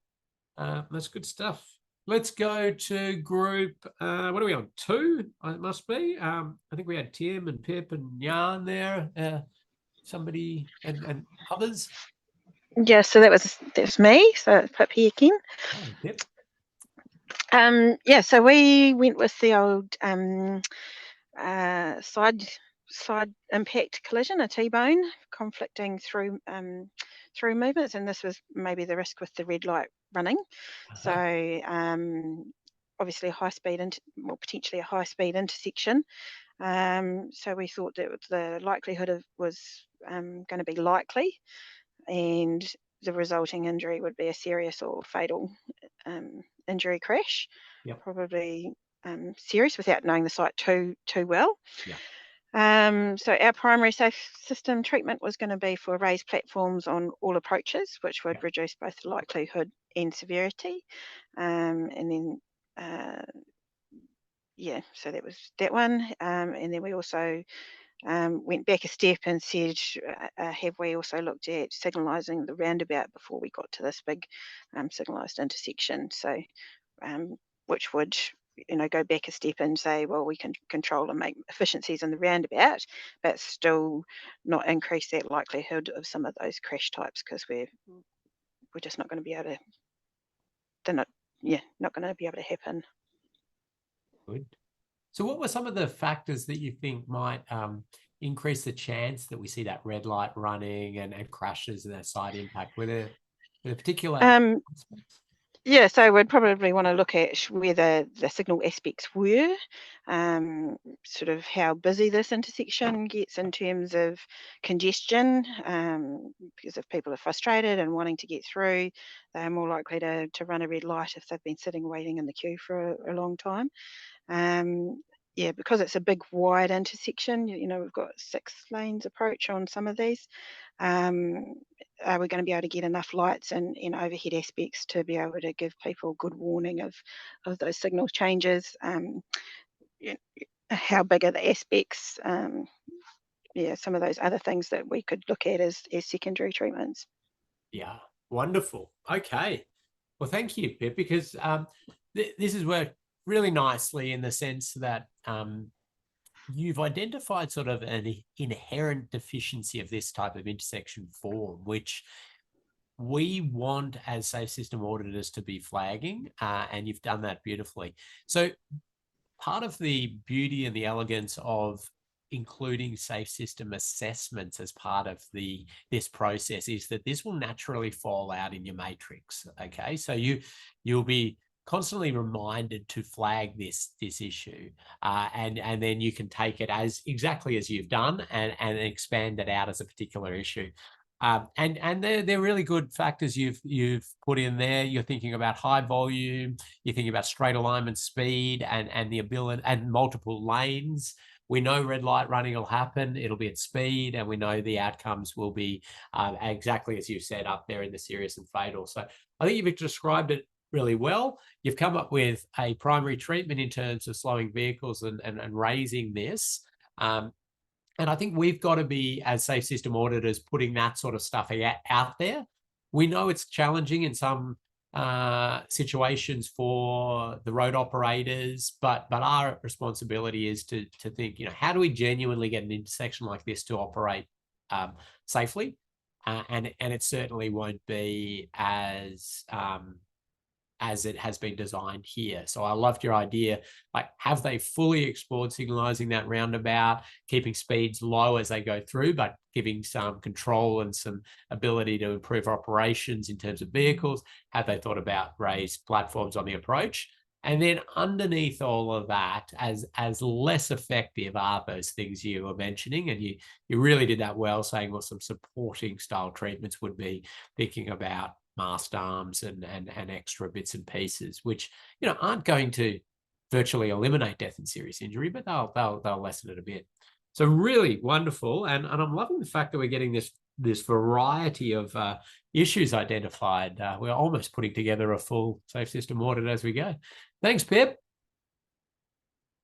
That's good stuff. Let's go to group, what are we on? 2, it must be. I think we had Tim and Pip and Jan there. Somebody and others. Yeah, so that was me. So Pip here again. Oh, yep. Yeah, so we went with the old side impact collision, a T-bone conflicting through movements, and this was maybe the risk with the red light running. So obviously a high speed potentially a high speed intersection. So we thought that the likelihood was going to be likely, and the resulting injury would be a serious or fatal injury crash. Yep. Probably serious without knowing the site too well. Yeah. So our primary safe system treatment was going to be for raised platforms on all approaches, which would reduce both the likelihood and severity. And then so that was that one. And then we also went back a step and said, have we also looked at signalising the roundabout before we got to this big signalised intersection? So, which would go back a step and say, well, we can control and make efficiencies in the roundabout, but still not increase that likelihood of some of those crash types, because we're just not going to be able to they're not going to be able to happen. Good. So what were some of the factors that you think might increase the chance that we see that red light running and crashes and that side impact? Were there particular aspects? Yeah, so we'd probably want to look at where the signal aspects were, sort of how busy this intersection gets in terms of congestion, because if people are frustrated and wanting to get through, they're more likely to run a red light if they've been sitting waiting in the queue for a long time. Yeah, because it's a big wide intersection, we've got 6 lanes approach on some of these. Are we going to be able to get enough lights and overhead aspects to be able to give people good warning of those signal changes? How big are the aspects? Yeah, some of those other things that we could look at as secondary treatments. Yeah, wonderful. Okay. Well, thank you, Pip, because this has worked really nicely in the sense that you've identified sort of an inherent deficiency of this type of intersection form, which we want as safe system auditors to be flagging, and you've done that beautifully. So part of the beauty and the elegance of including safe system assessments as part of this process is that this will naturally fall out in your matrix. Okay, so you'll be constantly reminded to flag this issue, and then you can take it as exactly as you've done and expand it out as a particular issue. And they're really good factors you've put in there. You're thinking about high volume, you're thinking about straight alignment speed and the ability and multiple lanes. We know red light running will happen. It'll be at speed, and we know the outcomes will be exactly as you said up there in the serious and fatal. So I think you've described it really well. You've come up with a primary treatment in terms of slowing vehicles and raising this. And I think we've got to be, as safe system auditors, putting that sort of stuff out there. We know it's challenging in some situations for the road operators, but our responsibility is to think, how do we genuinely get an intersection like this to operate safely? And it certainly won't be as it has been designed here. So I loved your idea, like, have they fully explored signalizing that roundabout, keeping speeds low as they go through, but giving some control and some ability to improve operations in terms of vehicles? Have they thought about raised platforms on the approach? And then underneath all of that, as less effective are those things you were mentioning, and you really did that well, saying what some supporting style treatments would be, thinking about mast arms and extra bits and pieces, which aren't going to virtually eliminate death and serious injury, but they'll lessen it a bit. So really wonderful, and I'm loving the fact that we're getting this variety of issues identified. We're almost putting together a full safe system audit as we go. Thanks, Pip.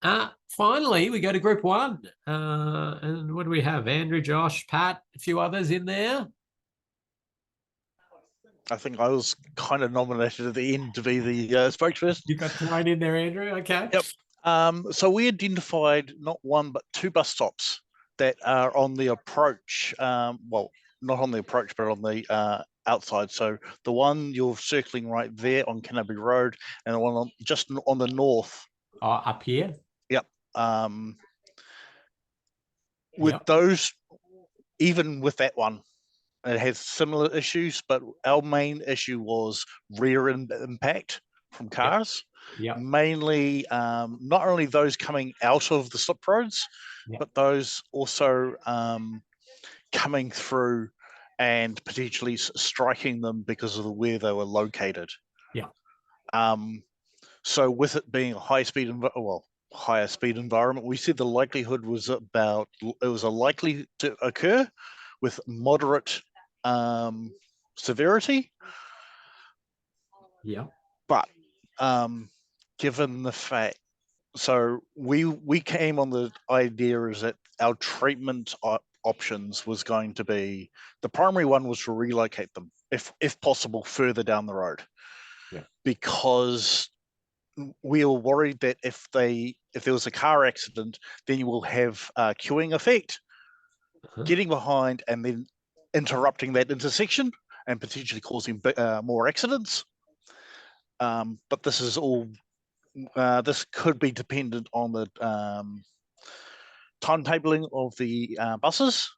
Finally, we go to group 1. And what do we have? Andrew, Josh, Pat, a few others in there. I think I was kind of nominated at the end to be the spokesperson. You got thrown in there, Andrew. Okay. Yep. So we identified not one but 2 bus stops that are on the approach. Well, not on the approach, but on the outside. So the one you're circling right there on Canterbury Road, and the one just on the north. Up here. Yep. With those, even with that one, it has similar issues, but our main issue was rear impact from cars. Yep. Mainly, not only those coming out of the slip roads, but those also coming through and potentially striking them because of where they were located. Yeah. So with it being a higher speed environment, we said the likelihood was likely to occur with moderate severity. Yeah. But given the fact, so we came on the idea is that our treatment options was going to be, the primary one was to relocate them if possible further down the road. Yeah. Because we were worried that if there was a car accident, then you will have a queuing effect, getting behind and then interrupting that intersection and potentially causing more accidents. but this is all, this could be dependent on the timetabling of the buses.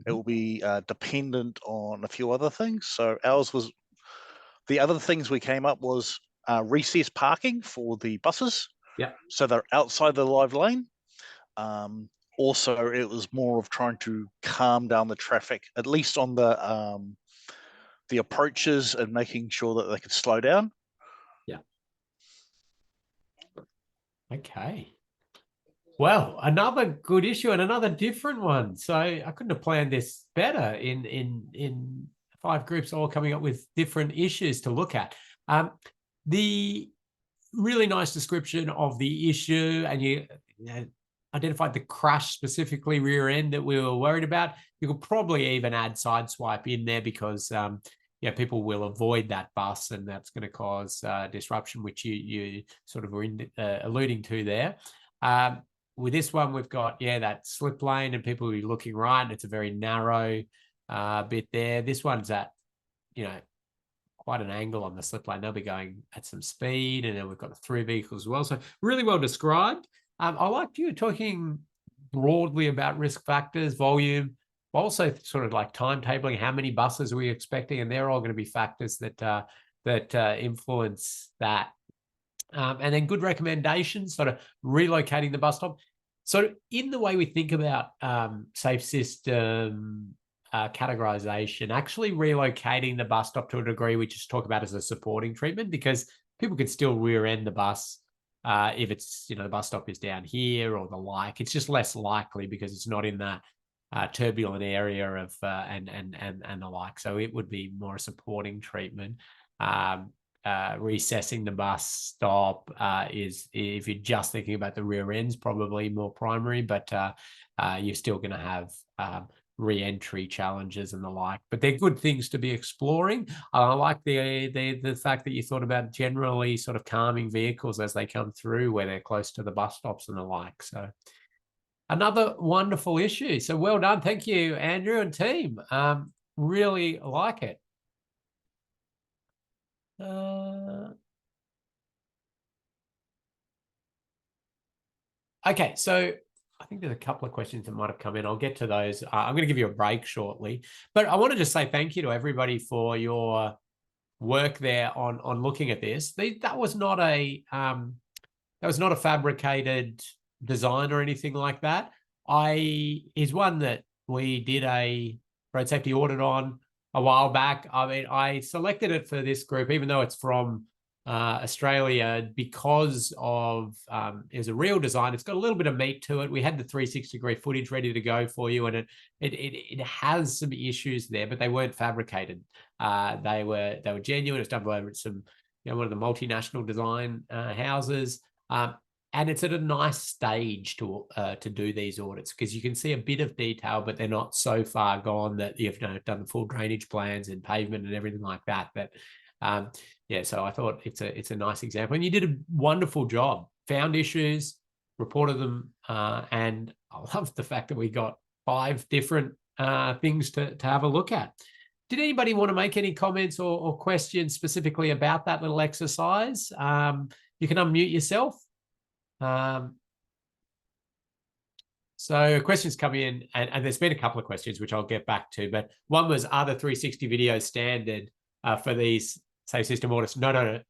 It will be dependent on a few other things. So ours was, the other things we came up was recess parking for the buses. Yeah. So they're outside the live lane. Also, it was more of trying to calm down the traffic, at least on the approaches, and making sure that they could slow down. Yeah. Okay. Well, another good issue and another different one. So I couldn't have planned this better in 5 groups all coming up with different issues to look at. The really nice description of the issue, and you identified the crash specifically rear end that we were worried about. You could probably even add sideswipe in there because people will avoid that bus, and that's going to cause disruption, which you sort of were alluding to there. With this one, we've got, that slip lane and people will be looking right. And it's a very narrow bit there. This one's at, quite an angle on the slip lane. They'll be going at some speed, and then we've got the through vehicles as well. So really well described. I liked you talking broadly about risk factors, volume, also sort of like timetabling, how many buses are we expecting? And they're all going to be factors that influence that. And then good recommendations, sort of relocating the bus stop. So in the way we think about safe system categorization, actually relocating the bus stop to a degree we just talk about as a supporting treatment, because people could still rear end the bus if it's, the bus stop is down here or the like. It's just less likely because it's not in that turbulent area of and the like. So it would be more a supporting treatment. Recessing the bus stop is, if you're just thinking about the rear ends, probably more primary, but you're still going to have re-entry challenges and the like. But they're good things to be exploring. I like the fact that you thought about generally sort of calming vehicles as they come through where they're close to the bus stops and the like. So another wonderful issue. So well done. Thank you, Andrew and team. Really like it. Okay, so I think there's a couple of questions that might have come in. I'll get to those. I'm going to give you a break shortly, but I want to just say thank you to everybody for your work there on looking at this. That was not a fabricated design or anything like that. Is one that we did a road safety audit on a while back. I mean, I selected it for this group, even though it's from Australia, because of it was a real design. It's got a little bit of meat to it. We had the 360-degree footage ready to go for you, and it has some issues there, but they weren't fabricated. They were genuine. It's done by some one of the multinational design houses. And it's at a nice stage to do these audits, because you can see a bit of detail, but they're not so far gone that you've done the full drainage plans and pavement and everything like that. But so I thought it's a nice example, and you did a wonderful job. Found issues, reported them, and I love the fact that we got 5 different things to have a look at. Did anybody want to make any comments or questions specifically about that little exercise? You can unmute yourself. So questions come in, and there's been a couple of questions which I'll get back to, but one was, are the 360 videos standard for these safe system audits? No.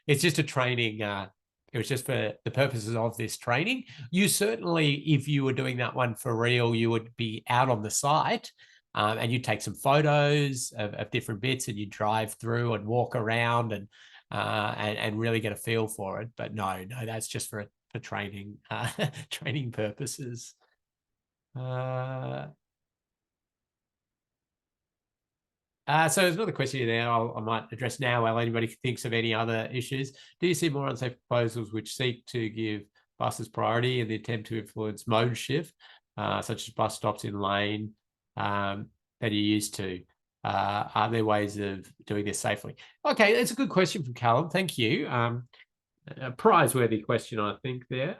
It's just a training. It was just for the purposes of this training. You certainly, if you were doing that one for real, you would be out on the site and you'd take some photos of different bits, and you'd drive through and walk around and really get a feel for it. But no, that's just for training training purposes. So there's another question there I might address now while anybody thinks of any other issues. Do you see more unsafe proposals which seek to give buses priority in the attempt to influence mode shift, such as bus stops in lane that you're used to? Are there ways of doing this safely? Okay, that's a good question from Callum. Thank you. A prize-worthy question, I think, there.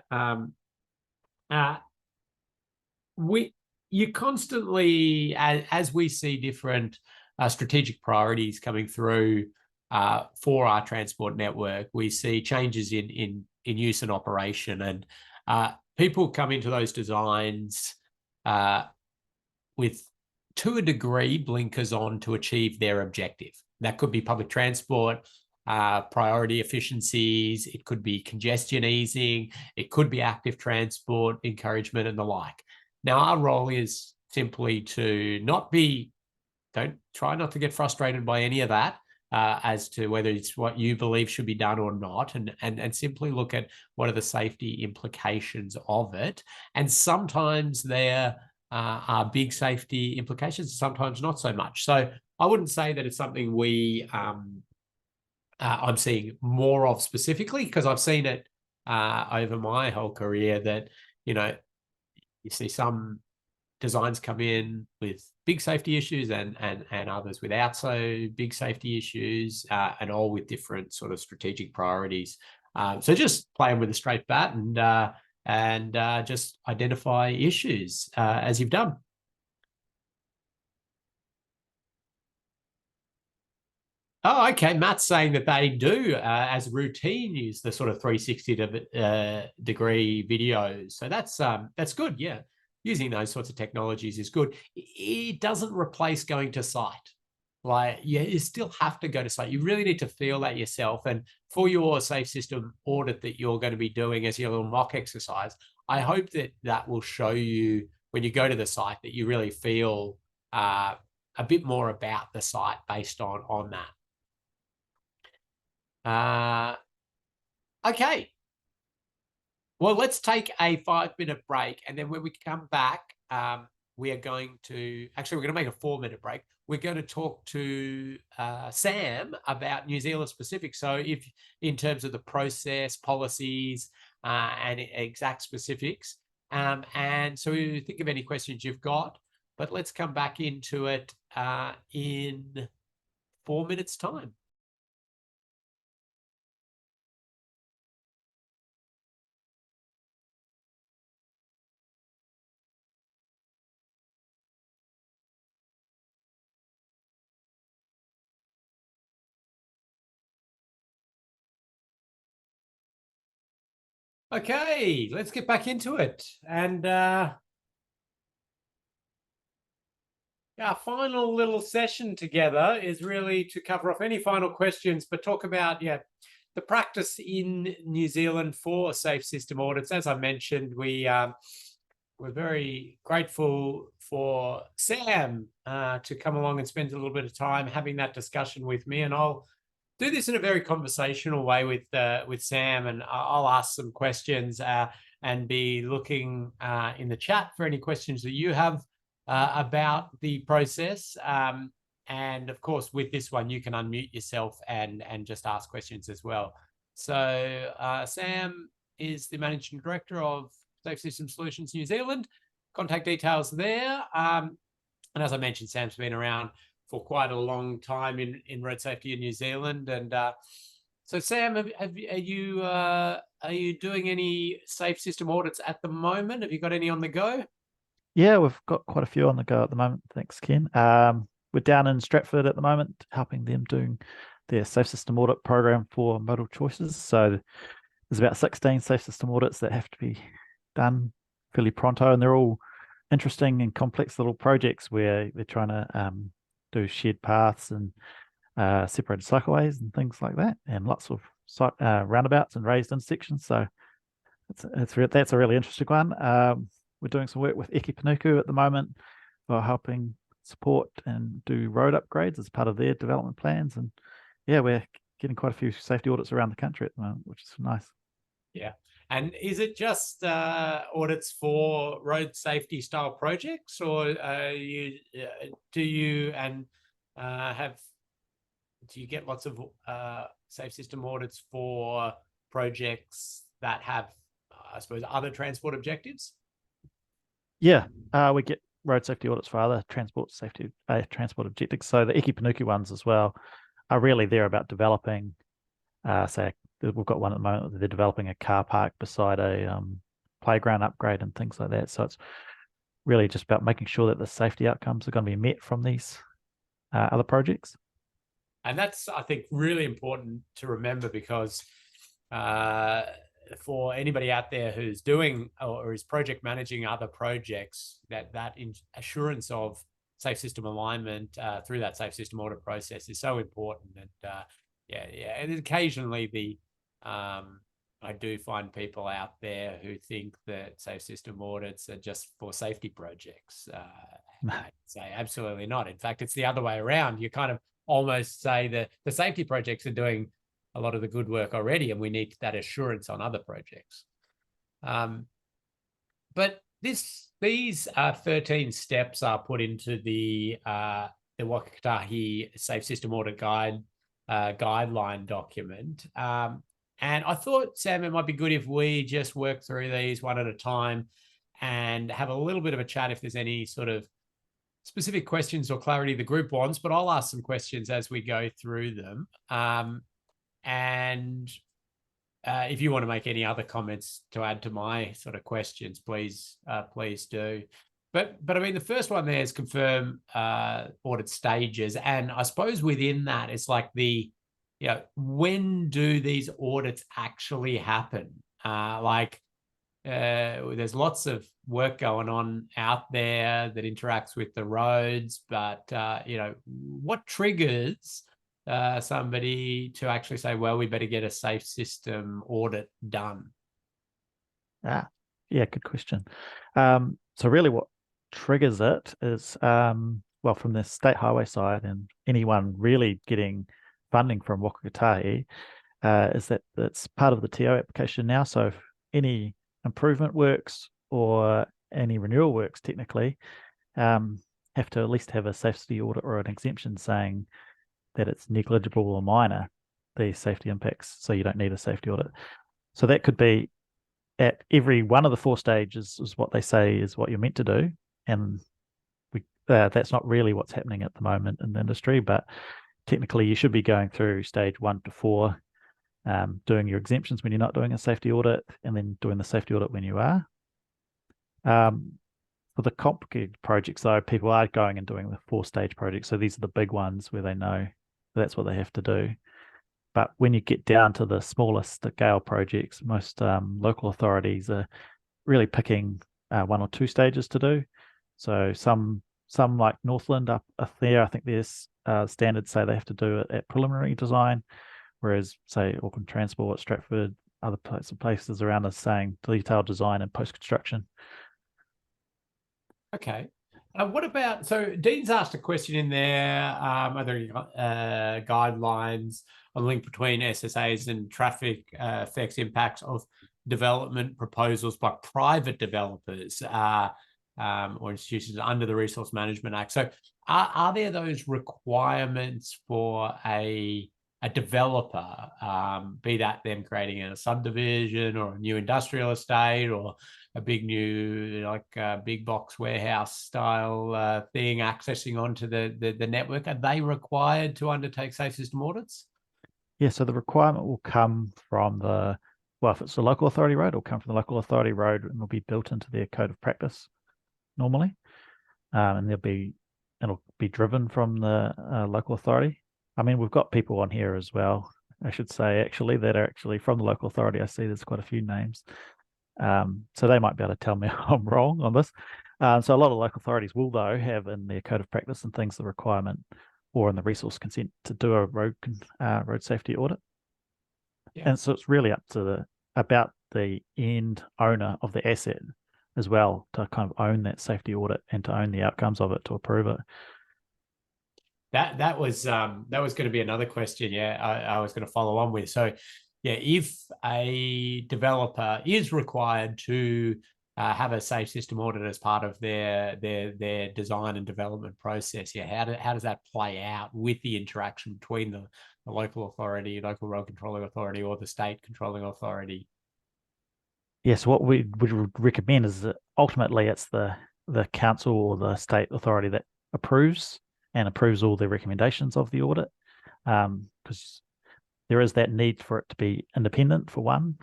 You constantly, as we see different strategic priorities coming through for our transport network. We see changes in use and operation, and people come into those designs with, to a degree, blinkers on to achieve their objective. That could be public transport, priority efficiencies, it could be congestion easing, it could be active transport encouragement and the like. Now, our role is simply to don't try not to get frustrated by any of that as to whether it's what you believe should be done or not, and simply look at what are the safety implications of it. And sometimes there are big safety implications, sometimes not so much. So I wouldn't say that it's something I'm seeing more of specifically, because I've seen it over my whole career that, you see some designs come in with big safety issues and others without so big safety issues, and all with different sort of strategic priorities. So just playing with a straight bat and just identify issues as you've done. Oh, okay. Matt's saying that they do, as routine, use the sort of 360 degree videos. So that's good. Yeah, using those sorts of technologies is good. It doesn't replace going to site. Like, you still have to go to site. You really need to feel that yourself. And for your safe system audit that you're going to be doing as your little mock exercise, I hope that will show you when you go to the site that you really feel a bit more about the site based on that. Okay. Well, let's take a 5-minute break, and then when we come back, we are going to we're going to make a 4-minute break. We're going to talk to Sam about New Zealand specific. So, if in terms of the process, policies, and exact specifics, and so think of any questions you've got. But let's come back into it in 4 minutes' time. Okay, let's get back into it. And our final little session together is really to cover off any final questions, but talk about the practice in New Zealand for safe system audits. As I mentioned, we're very grateful for Sam to come along and spend a little bit of time having that discussion with me, and I'll do this in a very conversational way with Sam, and I'll ask some questions and be looking in the chat for any questions that you have about the process. And of course, with this one, you can unmute yourself and just ask questions as well. So Sam is the Managing Director of Safe System Solutions New Zealand. Contact details there. And as I mentioned, Sam's been around for quite a long time in road safety in New Zealand. And so Sam, are you doing any safe system audits at the moment? Have you got any on the go? Yeah, we've got quite a few on the go at the moment. Thanks, Ken. We're down in Stratford at the moment, helping them doing their safe system audit program for modal choices. So there's about 16 safe system audits that have to be done fairly pronto, and they're all interesting and complex little projects where they're trying to do shared paths and separated cycleways and things like that, and lots of roundabouts and raised intersections. So that's a really interesting one. We're doing some work with Eki Panuku at the moment for helping support and do road upgrades as part of their development plans. And yeah, we're getting quite a few safety audits around the country at the moment, which is nice. Yeah. And is it just audits for road safety style projects, or do you get lots of safe system audits for projects that have, I suppose, other transport objectives? Yeah, we get road safety audits for other transport objectives. So the Eki Panuku ones as well are really there about developing, say, we've got one at the moment, they're developing a car park beside a playground upgrade and things like that. So it's really just about making sure that the safety outcomes are going to be met from these other projects. And that's, I think, really important to remember, because for anybody out there who's doing or is project managing other projects, that assurance of safe system alignment through that safe system audit process is so important. And and occasionally I do find people out there who think that safe system audits are just for safety projects. I'd say absolutely not. In fact, it's the other way around. You kind of almost say that the safety projects are doing a lot of the good work already, and we need that assurance on other projects. But these 13 steps are put into the Wakatahi Safe System Audit guideline document. And I thought, Sam, it might be good if we just work through these one at a time and have a little bit of a chat if there's any sort of specific questions or clarity the group wants, but I'll ask some questions as we go through them. And if you want to make any other comments to add to my sort of questions, please do. But I mean, the first one there is confirm audit stages. And I suppose within that, it's like when do these audits actually happen? There's lots of work going on out there that interacts with the roads, but what triggers somebody to actually say, well, we better get a safe system audit done? Yeah, good question. So really what triggers it is, from the state highway side and anyone really getting funding from Wakatahi, is that it's part of the TO application now. So if any improvement works or any renewal works technically have to at least have a safety audit or an exemption saying that it's negligible or minor, the safety impacts, so you don't need a safety audit. So that could be at every one of the 4 stages is what they say is what you're meant to do. And that's not really what's happening at the moment in the industry, but technically you should be going through stage 1 to 4, doing your exemptions when you're not doing a safety audit, and then doing the safety audit when you are. For the complicated projects, though, people are going and doing the 4-stage projects. So these are the big ones where they know that's what they have to do. But when you get down to the smaller scale projects, most local authorities are really picking 1 or 2 stages to do. So some like Northland up there, I think there's standards say they have to do it at preliminary design, whereas say Auckland Transport, Stratford, other places around us saying detailed design and post-construction. Okay. What about, so Dean's asked a question in there, are there guidelines on link between SSAs and traffic effects impacts of development proposals by private developers or institutions under the Resource Management Act? So are there those requirements for a developer, be that them creating a subdivision or a new industrial estate or a big new big box warehouse style thing accessing onto the network? Are they required to undertake safe system audits? Yeah, so the requirement will come from if it's a local authority road, it'll come from the local authority road and will be built into their code of practice normally. And it'll be driven from the local authority. I mean, we've got people on here as well, I should say, actually, that are actually from the local authority. I see there's quite a few names. So they might be able to tell me I'm wrong on this. So a lot of local authorities will, though, have in their code of practice and things the requirement or in the resource consent to do a road safety audit. Yeah. And so it's really up to about the end owner of the asset as well to kind of own that safety audit and to own the outcomes of it to approve it. That was going to be another question. Yeah, I was going to follow on with. So, yeah, if a developer is required to have a safe system audit as part of their design and development process, yeah, how does that play out with the interaction between the local authority, local road controlling authority, or the state controlling authority? Yes, what we would recommend is that ultimately it's the council or the state authority that approves all the recommendations of the audit, because there is that need for it to be independent for one,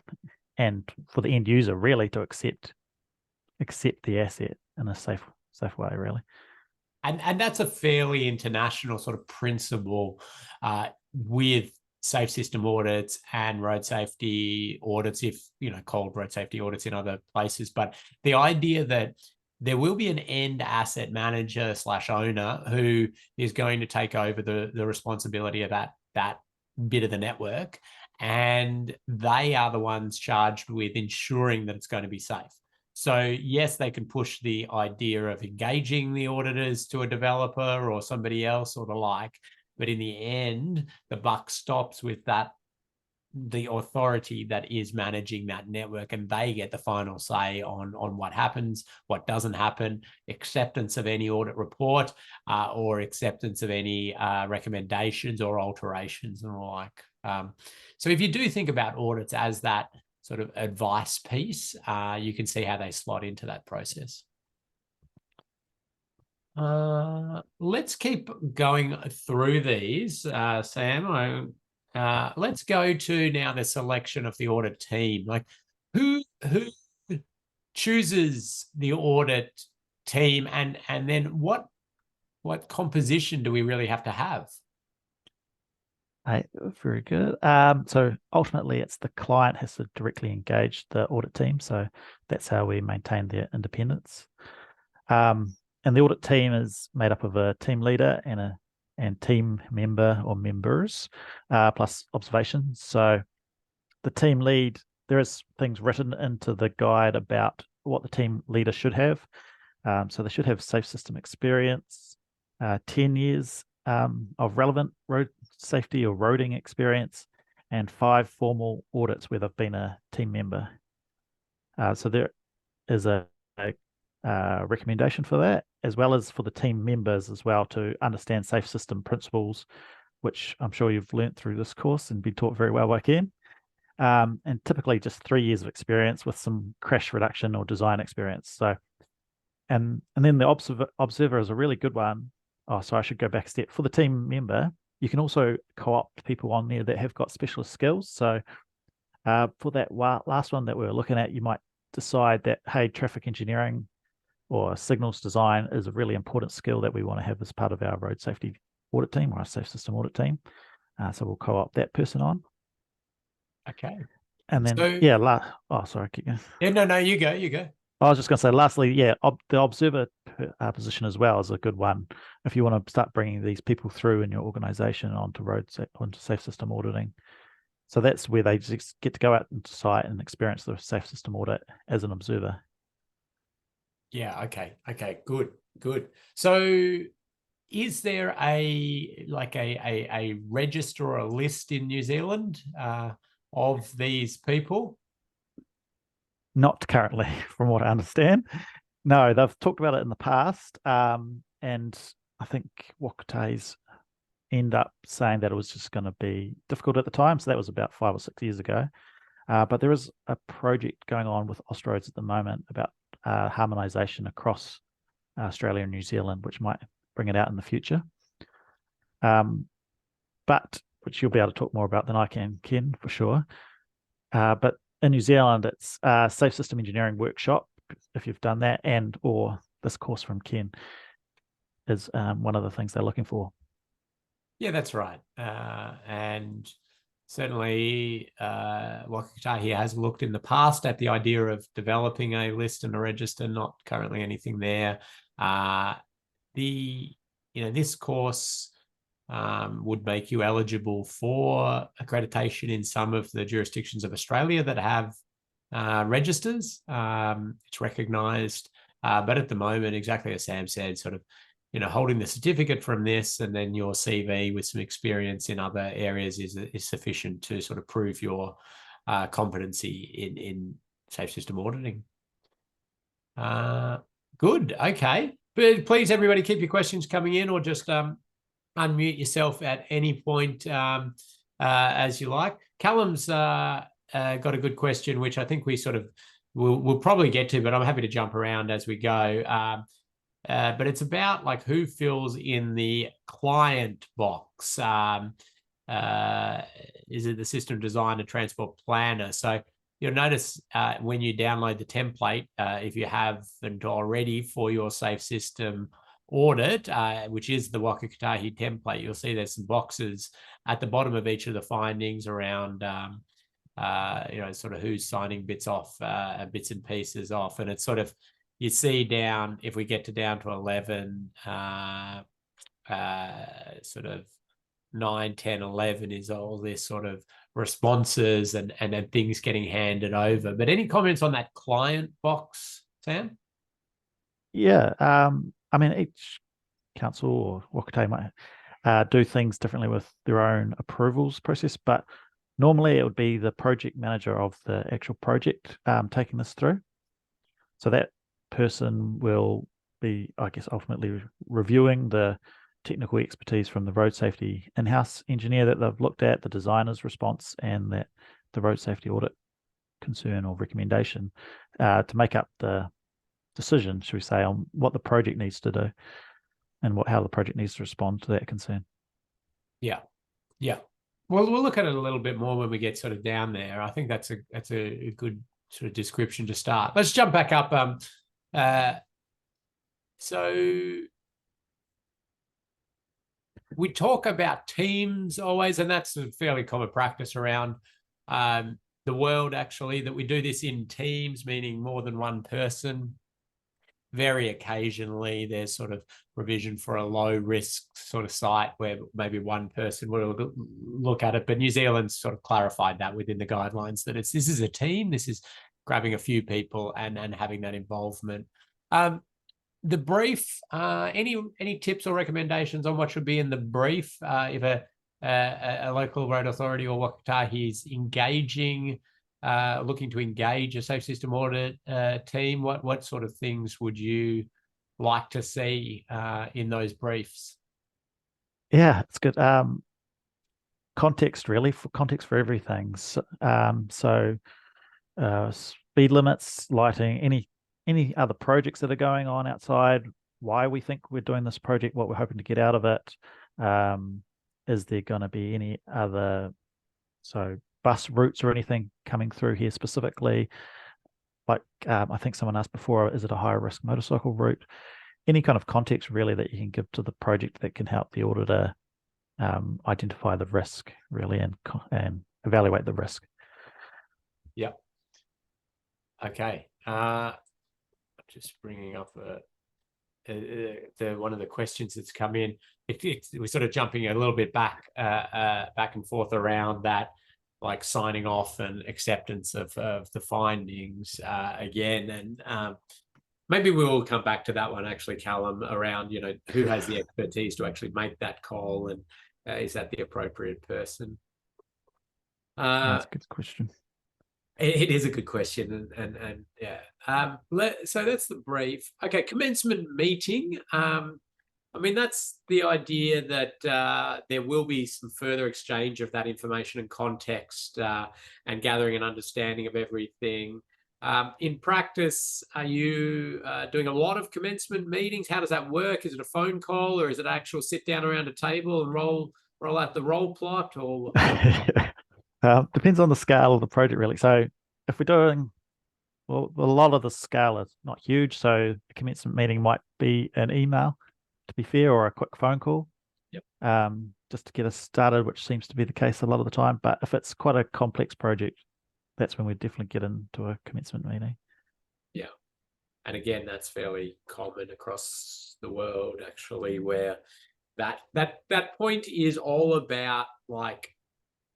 and for the end user really to accept the asset in a safe way, really. And that's a fairly international sort of principle with safe system audits and road safety audits, if, called road safety audits in other places. But the idea that there will be an end asset manager / owner who is going to take over the responsibility of that bit of the network, and they are the ones charged with ensuring that it's going to be safe. So yes, they can push the idea of engaging the auditors to a developer or somebody else or the like, but in the end, the buck stops with the authority that is managing that network, and they get the final say on what happens, what doesn't happen, acceptance of any audit report, or acceptance of any recommendations or alterations and the like. So if you do think about audits as that sort of advice piece, you can see how they slot into that process. Let's keep going through these, Sam. Let's go to now the selection of the audit team. Like, who chooses the audit team, and then what composition do we really have to have? Very good. So ultimately, it's the client has to directly engage the audit team. So that's how we maintain their independence. And the audit team is made up of a team leader and team member or members, plus observations. So the team lead, there is things written into the guide about what the team leader should have. So they should have safe system experience, 10 years of relevant road safety or roading experience, and 5 formal audits where they've been a team member. So there is a recommendation for that, as well as for the team members as well, to understand safe system principles, which I'm sure you've learnt through this course and been taught very well by Ken. And typically just 3 years of experience with some crash reduction or design experience. So, and then the observer is a really good one. Oh, sorry, I should go back a step. For the team member, you can also co-opt people on there that have got specialist skills. So for that last one that we were looking at, you might decide that, hey, traffic engineering or signals design is a really important skill that we want to have as part of our road safety audit team or our safe system audit team. So we'll co-opt that person on. Okay. And then, sorry, keep going. Yeah, no, you go. I was just going to say, lastly, the observer position as well is a good one if you want to start bringing these people through in your organization onto safe system auditing. So that's where they just get to go out into site and experience the safe system audit as an observer. Yeah. Okay. Good. So is there a register or a list in New Zealand of these people? Not currently, from what I understand. No, they've talked about it in the past, and I think Wakata's end up saying that it was just going to be difficult at the time. So that was about 5 or 6 years ago. But there is a project going on with Austroads at the moment about harmonisation across Australia and New Zealand, which might bring it out in the future. But which you'll be able to talk more about than I can, Ken, for sure. But in New Zealand, it's a safe system engineering workshop, if you've done that, and or this course from Ken is one of the things they're looking for. Yeah, that's right. And certainly Wakata here has looked in the past at the idea of developing a list and a register, not currently anything there. This course would make you eligible for accreditation in some of the jurisdictions of Australia that have registers. It's recognised, but at the moment, exactly as Sam said, sort of, holding the certificate from this and then your CV with some experience in other areas is sufficient to sort of prove your competency in safe system auditing. Good. Okay. But please, everybody, keep your questions coming in, or just unmute yourself at any point as you like. Callum's got a good question, which I think we sort of we'll probably get to, but I'm happy to jump around as we go. But it's about like who fills in the client box. Is it the system designer, transport planner? So you'll notice when you download the template, if you haven't already, for your safe system audit, which is the Waka Kotahi template, you'll see there's some boxes at the bottom of each of the findings around, sort of who's signing bits off, bits and pieces off. And it's sort of, you see down, if we get down to 11, sort of 9, 10, 11 is all this sort of responses and things getting handed over. But any comments on that client box, Sam? Yeah, I mean, each council or Wakate might do things differently with their own approvals process, but normally it would be the project manager of the actual project taking this through. So that person will be, I guess, ultimately reviewing the technical expertise from the road safety in-house engineer that they've looked at, the designer's response, and that the road safety audit concern or recommendation to make up the decision, should we say, on what the project needs to do and how the project needs to respond to that concern. Yeah. Well, we'll look at it a little bit more when we get sort of down there. I think that's a good sort of description to start. Let's jump back up. So we talk about teams always, and that's a fairly common practice around the world, actually, that we do this in teams, meaning more than one person. Very occasionally, there's sort of provision for a low risk sort of site where maybe one person will look at it. But New Zealand's sort of clarified that within the guidelines that this is a team. This is grabbing a few people and having that involvement. The brief, any tips or recommendations on what should be in the brief if a local road authority or Wakatahi is engaging, looking to engage a safe system audit team? What sort of things would you like to see in those briefs? Yeah, it's good. Context, really, for context for everything. So speed limits, lighting, any other projects that are going on outside, why we think we're doing this project, what we're hoping to get out of it. Is there going to be any other bus routes or anything coming through here specifically? Like I think someone asked before, is it a higher risk motorcycle route? Any kind of context really that you can give to the project that can help the auditor identify the risk really and evaluate the risk. Yeah. Okay. Just bringing up one of the questions that's come in. We're sort of jumping a little bit back and forth around that, like signing off and acceptance of the findings again. And maybe we will come back to that one, actually, Callum, around, who has the expertise to actually make that call, and is that the appropriate person? That's a good question. It is a good question, and yeah. So that's the brief. Okay, commencement meeting. I mean, that's the idea that there will be some further exchange of that information and context and gathering an understanding of everything. In practice, are you doing a lot of commencement meetings? How does that work? Is it a phone call, or is it actual sit down around a table and roll out the roll plot? Or depends on the scale of the project, really. So if we're doing, well, a lot of the scale is not huge, so a commencement meeting might be an email, to be fair, or a quick phone call. Yep. Just to get us started, which seems to be the case a lot of the time. But if it's quite a complex project, that's when we definitely get into a commencement meeting. Yeah. And again, that's fairly common across the world, actually, where that point is all about like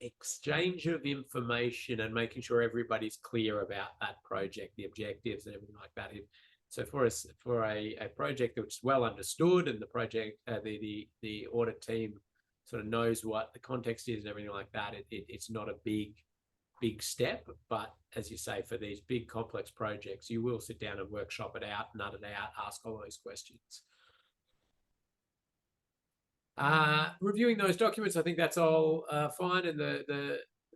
exchange of information and making sure everybody's clear about that project, the objectives and everything like that. So for a project that's well understood, and the project, the audit team sort of knows what the context is and everything like that, it's not a big step. But as you say, for these big complex projects, you will sit down and workshop it out, nut it out, ask all those questions. Reviewing those documents, I think that's all fine, and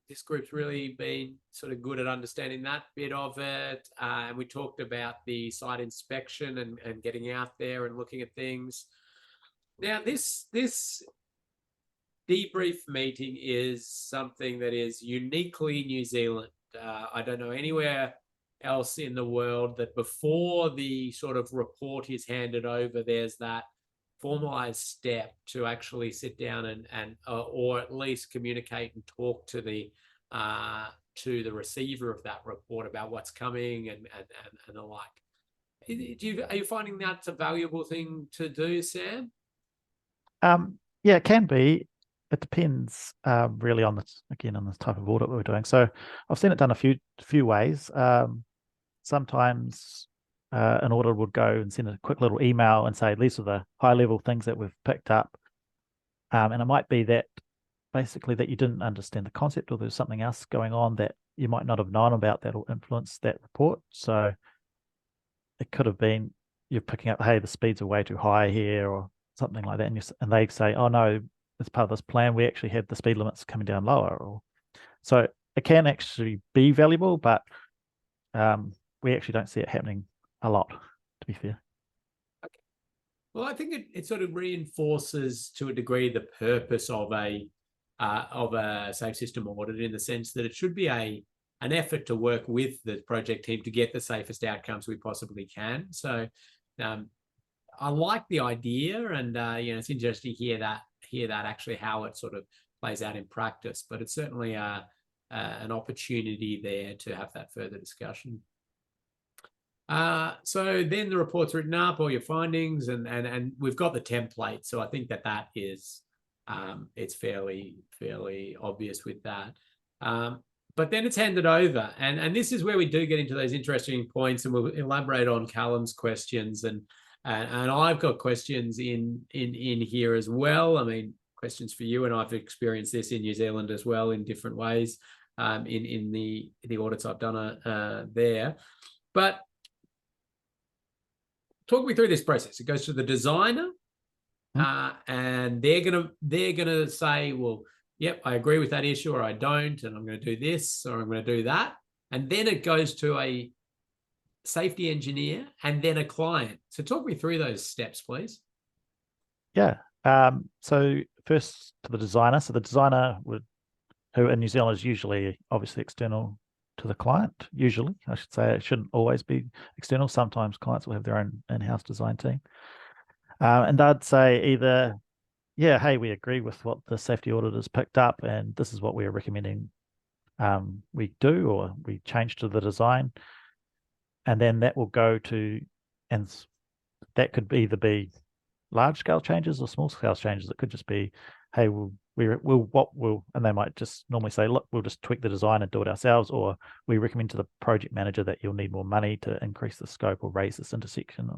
this group's really been sort of good at understanding that bit of it. And we talked about the site inspection and getting out there and looking at things. Now, this debrief meeting is something that is uniquely New Zealand. I don't know anywhere else in the world that before the sort of report is handed over, there's that formalized step to actually sit down and or at least communicate and talk to the receiver of that report about what's coming and the like. Are you finding that's a valuable thing to do, Sam? Yeah, it can be. It depends really on the type of audit we're doing. So I've seen it done a few ways. Sometimes an auditor would go and send a quick little email and say, these are the high level things that we've picked up. And it might be that basically that you didn't understand the concept, or there's something else going on that you might not have known about that will influence that report. So it could have been you're picking up, hey, the speeds are way too high here, or something like that. And they say, oh no, as part of this plan, we actually have the speed limits coming down lower. Or so it can actually be valuable, but we actually don't see it happening a lot, to be fair. Okay. Well, I think it sort of reinforces to a degree the purpose of a safe system audit, in the sense that it should be an effort to work with the project team to get the safest outcomes we possibly can. So I like the idea, and it's interesting to hear that actually how it sort of plays out in practice. But it's certainly an opportunity there to have that further discussion. So then the report's written up, all your findings, and we've got the template. So I think that is it's fairly obvious with that. But then it's handed over, and this is where we do get into those interesting points, and we'll elaborate on Callum's questions, and I've got questions in here as well. I mean, questions for you, and I've experienced this in New Zealand as well in different ways in the audits I've done there. But talk me through this process. It goes to the designer, and they're gonna say, well, yep, I agree with that issue, or I don't, and I'm going to do this, or I'm going to do that. And then it goes to a safety engineer and then a client. So talk me through those steps, please. Yeah. So first to the designer. So the designer who in New Zealand is usually obviously external to the client. Usually, I should say, it shouldn't always be external. Sometimes clients will have their own in-house design team. And they'd say either, yeah, hey, we agree with what the safety auditors picked up, and this is what we are recommending we do, or we change to the design. And then that will go to, and that could either be large scale changes or small scale changes. It could just be, hey, and they might just normally say, look, we'll just tweak the design and do it ourselves, or we recommend to the project manager that you'll need more money to increase the scope or raise this intersection.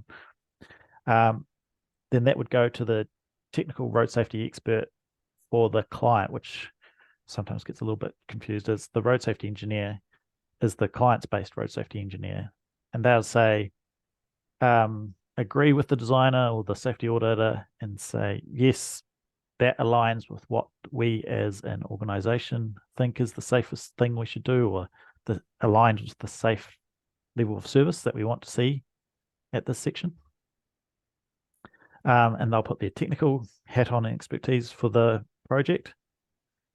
Then that would go to the technical road safety expert for the client, which sometimes gets a little bit confused, as the road safety engineer is the client's based road safety engineer. And they'll say, agree with the designer or the safety auditor and say, yes, that aligns with what we as an organization think is the safest thing we should do, or that aligns with the safe level of service that we want to see at this section. And they'll put their technical hat on and expertise for the project.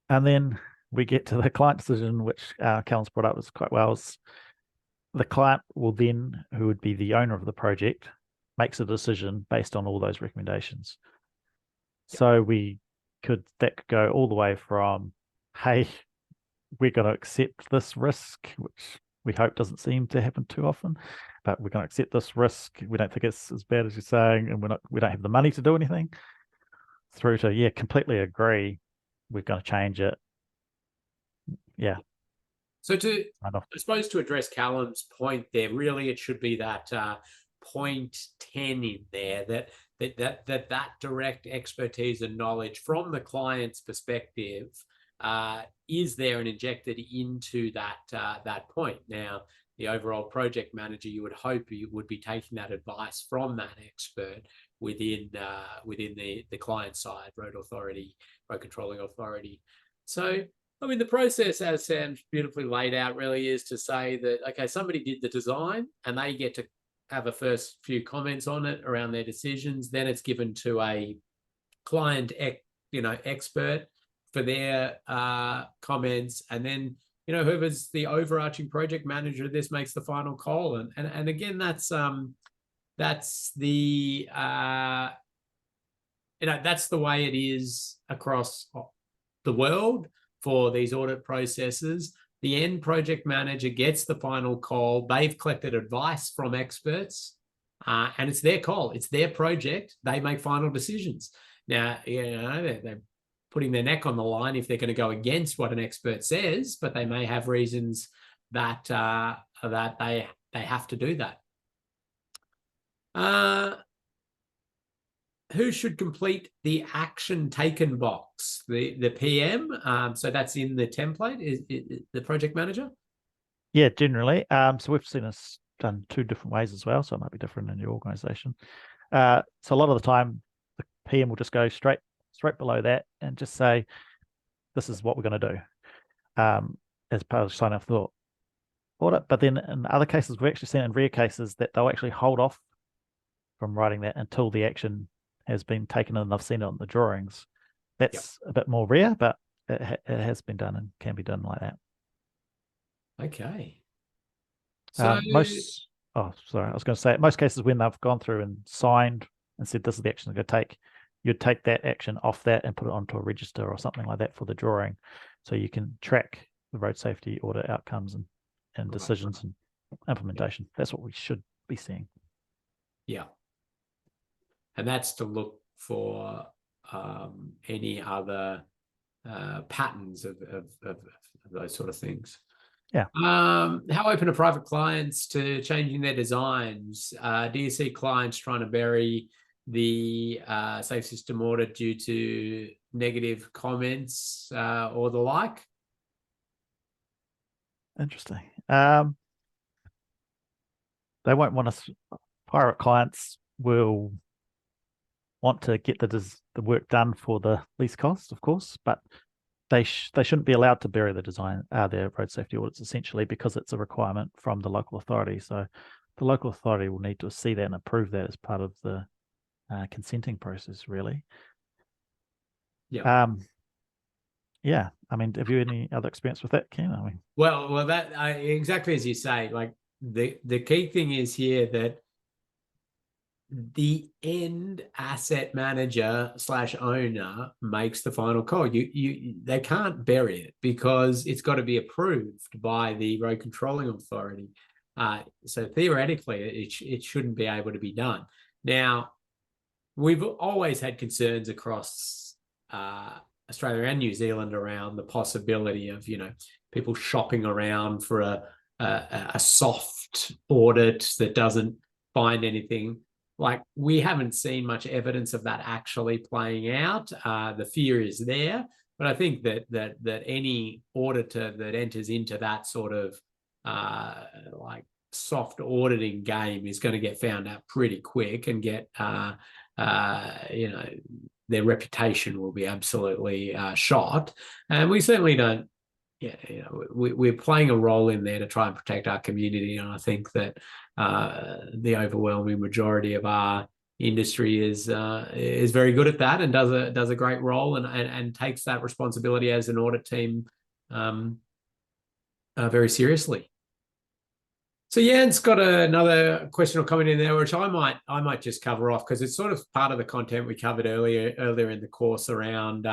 And then we get to the client decision, which Callum's brought up was quite well. The client will then, who would be the owner of the project, makes a decision based on all those recommendations. So that could go all the way from, hey, we're going to accept this risk, which we hope doesn't seem to happen too often, but we're going to accept this risk. We don't think it's as bad as you're saying, and we don't have the money to do anything, through to, yeah, completely agree, we're going to change it. Yeah. So I suppose to address Callum's point there, really it should be that point 10 in there, that direct expertise and knowledge from the client's perspective is there and injected into that point. Now, the overall project manager, you would hope you would be taking that advice from that expert within the client side, road controlling authority. So, I mean, the process, as Sam's beautifully laid out, really is to say that, okay, somebody did the design and they get to have a first few comments on it around their decisions. Then it's given to a client, expert for their comments, and then whoever's the overarching project manager of this makes the final call. And again, that's the that's the way it is across the world for these audit processes. The end project manager gets the final call. They've collected advice from experts, and it's their call. It's their project. They make final decisions. Now, they're putting their neck on the line if they're going to go against what an expert says, but they may have reasons that that they have to do that. Who should complete the action taken box? The PM. So that's in the template. Is the project manager? Yeah, generally. So we've seen this done 2 different ways as well. So it might be different in your organization. So a lot of the time, the PM will just go straight below that and just say, "This is what we're going to do," as part of sign off the audit. But then in other cases, we've actually seen in rare cases that they'll actually hold off from writing that until the action has been taken, and I've seen it on the drawings. That's a bit more rare, but it has been done and can be done like that. Okay. So I was going to say, in most cases when they've gone through and signed and said this is the action I'm going to take, you'd take that action off that and put it onto a register or something like that for the drawing, so you can track the road safety audit outcomes and decisions and implementation. That's what we should be seeing. Yeah. And that's to look for any other patterns of those sort of things. Yeah. How open are private clients to changing their designs? Do you see clients trying to bury the safe system audit due to negative comments or the like? Interesting. They won't want us. Private clients will want to get the work done for the least cost, of course, but they shouldn't be allowed to bury the design, their road safety audits, essentially, because it's a requirement from the local authority. So the local authority will need to see that and approve that as part of the consenting process, really. Yeah. Yeah. I mean, have you any other experience with that, Ken? Well, that exactly as you say. Like the key thing is here that the end asset manager / owner makes the final call. They can't bury it because it's got to be approved by the road controlling authority. So theoretically, it shouldn't be able to be done. Now, we've always had concerns across Australia and New Zealand around the possibility of people shopping around for a soft audit that doesn't find anything. Like, we haven't seen much evidence of that actually playing out. The fear is there, but I think that any auditor that enters into that sort of like soft auditing game is going to get found out pretty quick and get their reputation will be absolutely shot. And we certainly don't. We're playing a role in there to try and protect our community, and I think that the overwhelming majority of our industry is very good at that and does a great role and takes that responsibility as an audit team very seriously. So Jan's got another question or comment in there, which I might just cover off because it's sort of part of the content we covered earlier in the course around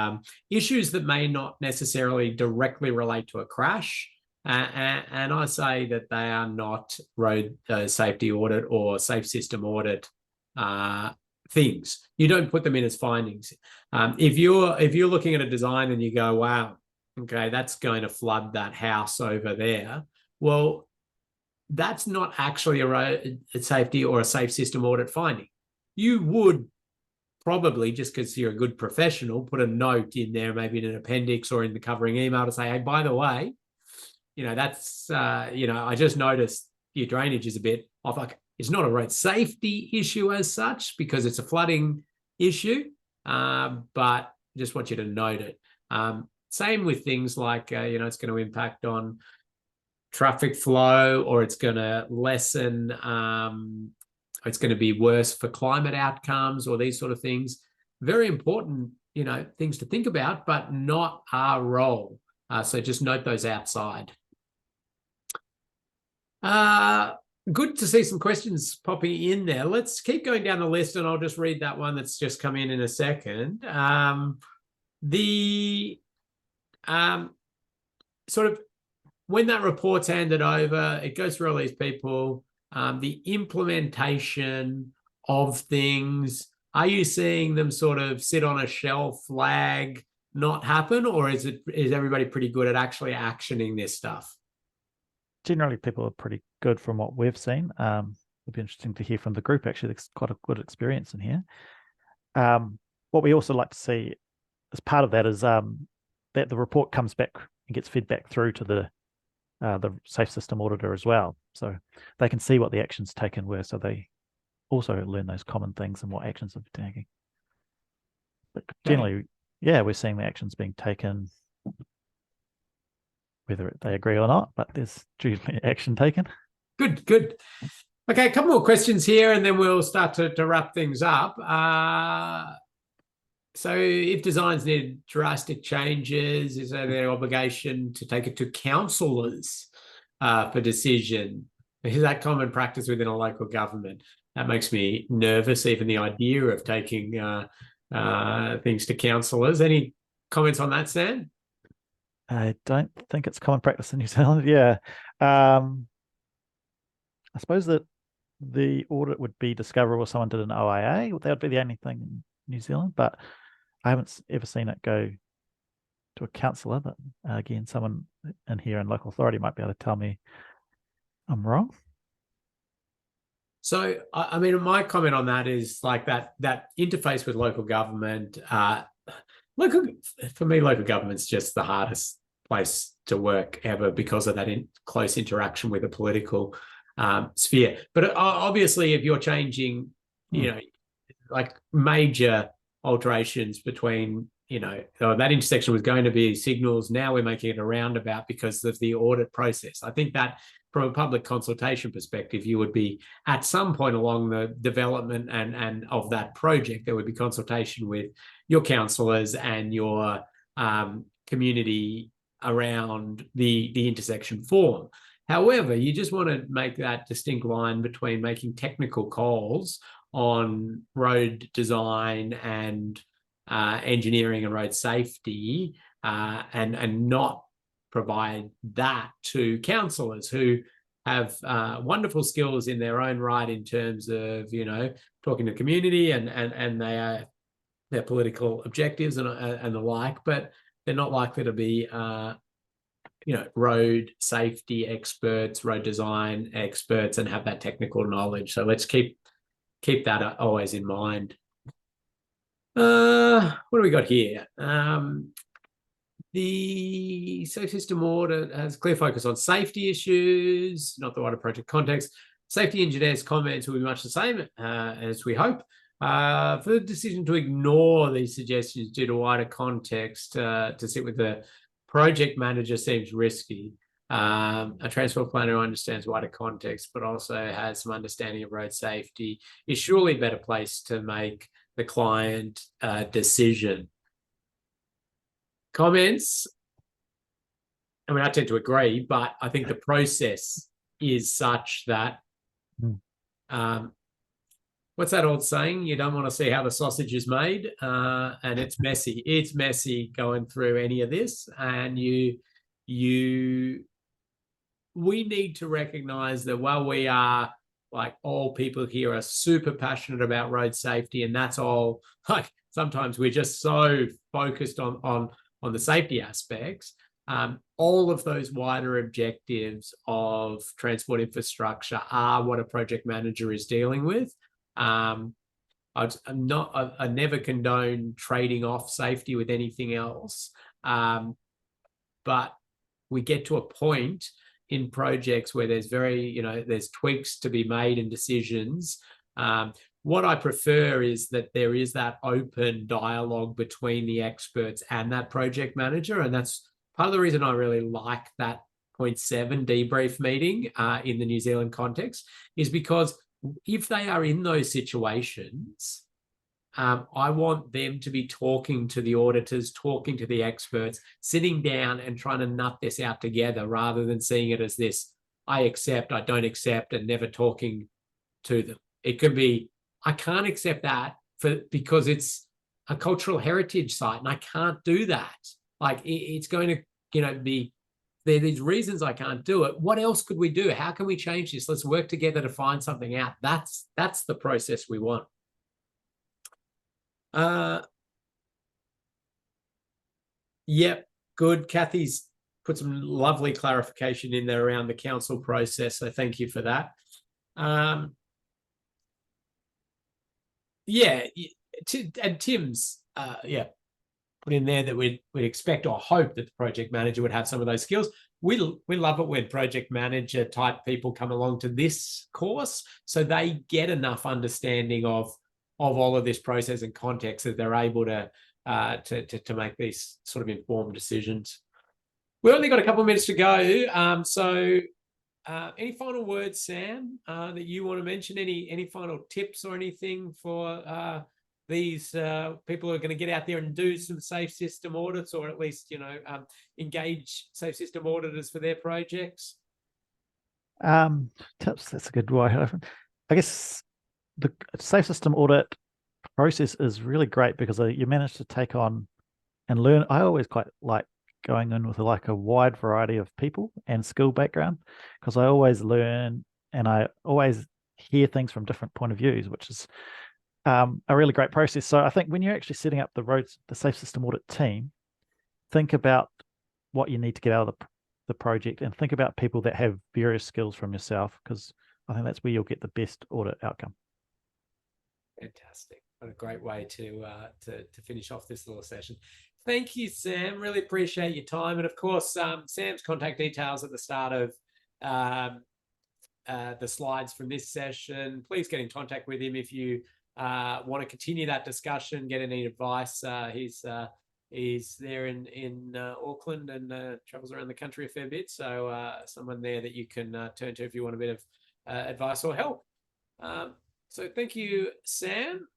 issues that may not necessarily directly relate to a crash. And I say that they are not road safety audit or safe system audit things. You don't put them in as findings. If you're looking at a design and you go, wow, okay, that's going to flood that house over there. Well, that's not actually a road safety or a safe system audit finding. You would probably, just because you're a good professional, put a note in there, maybe in an appendix or in the covering email to say, hey, by the way, that's, I just noticed your drainage is a bit off. Like, it's not a road safety issue as such because it's a flooding issue, but just want you to note it. Same with things like, it's going to impact on traffic flow, or it's going to lessen, it's going to be worse for climate outcomes, or these sort of things. Very important, things to think about, but not our role. So just note those outside. good to see some questions popping in there. Let's keep going down the list, and I'll just read that one that's just come in a second. Sort of when that report's handed over, it goes through all these people. The implementation of things, are you seeing them sort of sit on a shelf, lag, not happen, or is everybody pretty good at actually actioning this stuff? Generally, people are pretty good from what we've seen. It'll be interesting to hear from the group. Actually, it's quite a good experience in here. What we also like to see as part of that is that the report comes back and gets fed back through to the safe system auditor as well, so they can see what the actions taken were, so they also learn those common things and what actions are taking. But generally, yeah, we're seeing the actions being taken, whether they agree or not, but there's usually action taken. Good. Okay, a couple more questions here, and then we'll start to wrap things up. So if designs need drastic changes, is there their obligation to take it to councillors for decision? Is that common practice within a local government? That makes me nervous, even the idea of taking things to councillors. Any comments on that, Sam? I don't think it's common practice in New Zealand. Yeah. I suppose that the audit would be discoverable if someone did an OIA. That would be the only thing in New Zealand, but I haven't ever seen it go to a councillor. But again, someone in here in local authority might be able to tell me I'm wrong. So, I mean, my comment on that is like that interface with local government. For me, local government's just the hardest place to work ever because of that close interaction with the political sphere. But obviously, if you're changing, you know, like major alterations between, you know, that intersection was going to be signals. Now we're making it a roundabout because of the audit process. I think that from a public consultation perspective, you would be at some point along the development and of that project, there would be consultation with your councillors and your community around the intersection form. However, you just want to make that distinct line between making technical calls on road design and engineering and road safety and not provide that to councillors who have wonderful skills in their own right in terms of, you know, talking to the community and their political objectives and the like, but they're not likely to be you know, road safety experts, road design experts, and have that technical knowledge. So let's keep that always in mind. What do we got here? The safe system audit has clear focus on safety issues, not the wider project context. Safety engineers' comments will be much the same as we hope. For the decision to ignore these suggestions due to wider context to sit with the project manager seems risky. A transport planner who understands wider context but also has some understanding of road safety is surely a better place to make the client decision. Comments? I mean, I tend to agree, but I think the process is such that what's that old saying? You don't want to see how the sausage is made, and it's messy. It's messy going through any of this, and we need to recognize that while we are, like, all people here are super passionate about road safety, and that's all, like, sometimes we're just so focused on the safety aspects. All of those wider objectives of transport infrastructure are what a project manager is dealing with. I never condone trading off safety with anything else. But we get to a point in projects where there's there's tweaks to be made and decisions. What I prefer is that there is that open dialogue between the experts and that project manager. And that's part of the reason I really like that 0.7 debrief meeting in the New Zealand context, is because if they are in those situations, I want them to be talking to the auditors, talking to the experts, sitting down and trying to nut this out together rather than seeing it as this I accept, I don't accept, and never talking to them. It could be, I can't accept that because it's a cultural heritage site and I can't do that. Like it's going to, be, there are these reasons I can't do it. What else could we do? How can we change this? Let's work together to find something out. That's the process we want. Yep, good. Kathy's put some lovely clarification in there around the council process, so thank you for that. Yeah, and Tim's put in there that we'd expect or hope that the project manager would have some of those skills. We love it when project manager type people come along to this course, so they get enough understanding of all of this process and context that they're able to make these sort of informed decisions. We've only got a couple of minutes to go, so any final words, Sam, that you want to mention? Any final tips or anything for these people who are going to get out there and do some safe system audits, or at least engage safe system auditors for their projects? Tips, that's a good way. I guess the safe system audit process is really great because you manage to take on and learn. I always quite like going in with like a wide variety of people and skill background, because I always learn and I always hear things from different point of views, which is a really great process. So I think when you're actually setting up the safe system audit team, think about what you need to get out of the project and think about people that have various skills from yourself, because I think that's where you'll get the best audit outcome. Fantastic. What a great way to finish off this little session. Thank you, Sam. Really appreciate your time. And of course, Sam's contact details at the start of the slides from this session. Please get in contact with him if you want to continue that discussion, get any advice. He's there in Auckland and travels around the country a fair bit. So someone there that you can turn to if you want a bit of advice or help. So thank you, Sam.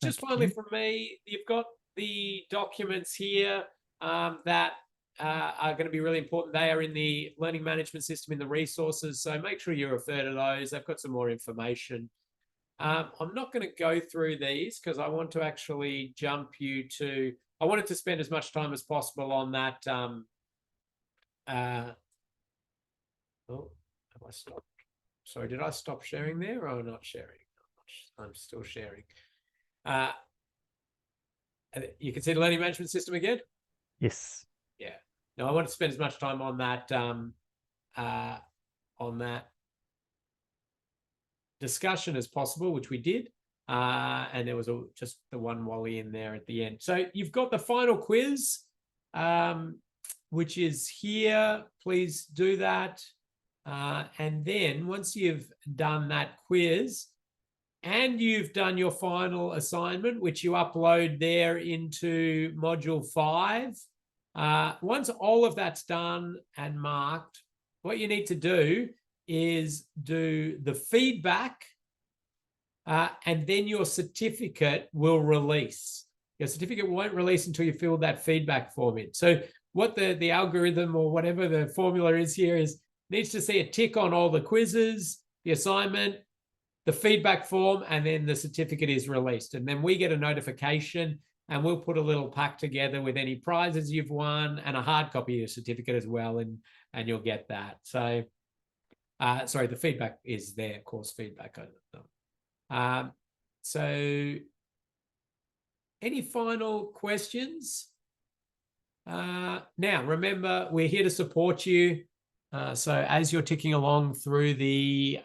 Just finally from me, you've got the documents here that are going to be really important. They are in the learning management system in the resources. So make sure you refer to those. They've got some more information. I'm not going to go through these because I want to actually jump you to, I wanted to spend as much time as possible on that. Oh, have I stopped? Sorry, did I stop sharing there or not sharing? I'm still sharing. You can see the learning management system again? Yes. Yeah. No, I want to spend as much time on that discussion as possible, which we did. And there was just the one Wally in there at the end. So you've got the final quiz, which is here. Please do that. And then once you've done that quiz and you've done your final assignment, which you upload there into module 5, once all of that's done and marked, what you need to do is do the feedback, and then your certificate will release. Your certificate won't release until you fill that feedback form in. So what the algorithm or whatever the formula is here is needs to see a tick on all the quizzes, the assignment, the feedback form, and then the certificate is released. And then we get a notification and we'll put a little pack together with any prizes you've won and a hard copy of your certificate as well, and you'll get that. So sorry, the feedback is there, course feedback. So any final questions? Now, remember, we're here to support you. So as you're ticking along through the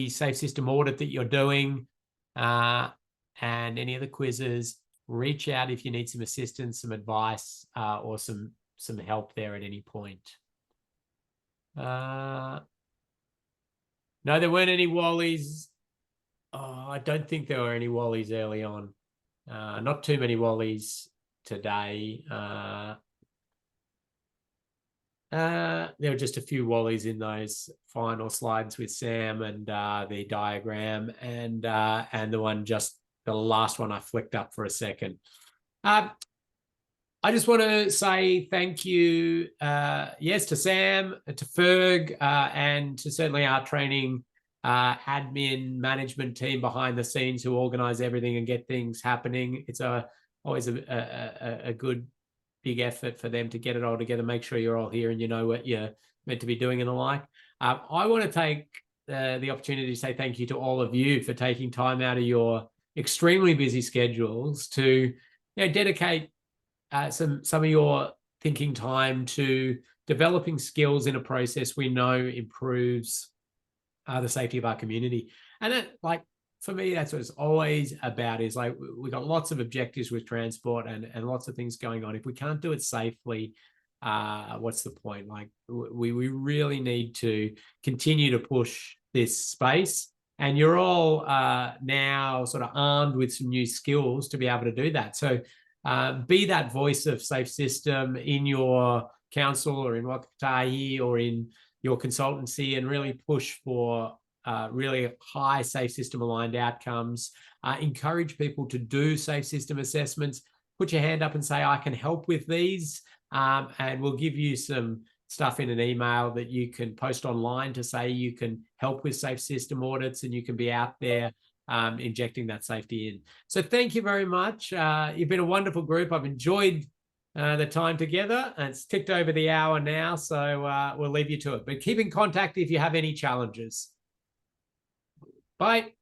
safe system audit that you're doing, and any of the quizzes, reach out if you need some assistance, some advice, or some help there at any point. No, there weren't any Wallies. Oh, I don't think there were any Wallies early on. Not too many Wallies today. There were just a few Wallies in those final slides with Sam and the diagram, and the last one I flicked up for a second. I just want to say thank you, yes, to Sam, to Ferg, and to certainly our training admin management team behind the scenes who organize everything and get things happening. It's always a good big effort for them to get it all together, make sure you're all here and you know what you're meant to be doing and the like. I want to take the opportunity to say thank you to all of you for taking time out of your extremely busy schedules to dedicate some of your thinking time to developing skills in a process we know improves the safety of our community. And that, like, for me, that's what it's always about, is like, we've got lots of objectives with transport and lots of things going on. If we can't do it safely, what's the point? Like, we really need to continue to push this space. And you're all now sort of armed with some new skills to be able to do that. So be that voice of safe system in your council or in Wakatahi or in your consultancy, and really push for really high safe system aligned outcomes. Encourage people to do safe system assessments. Put your hand up and say, I can help with these. And we'll give you some stuff in an email that you can post online to say you can help with safe system audits, and you can be out there injecting that safety in. So thank you very much. You've been a wonderful group. I've enjoyed the time together, and it's ticked over the hour now, so we'll leave you to it. But keep in contact if you have any challenges. Bye.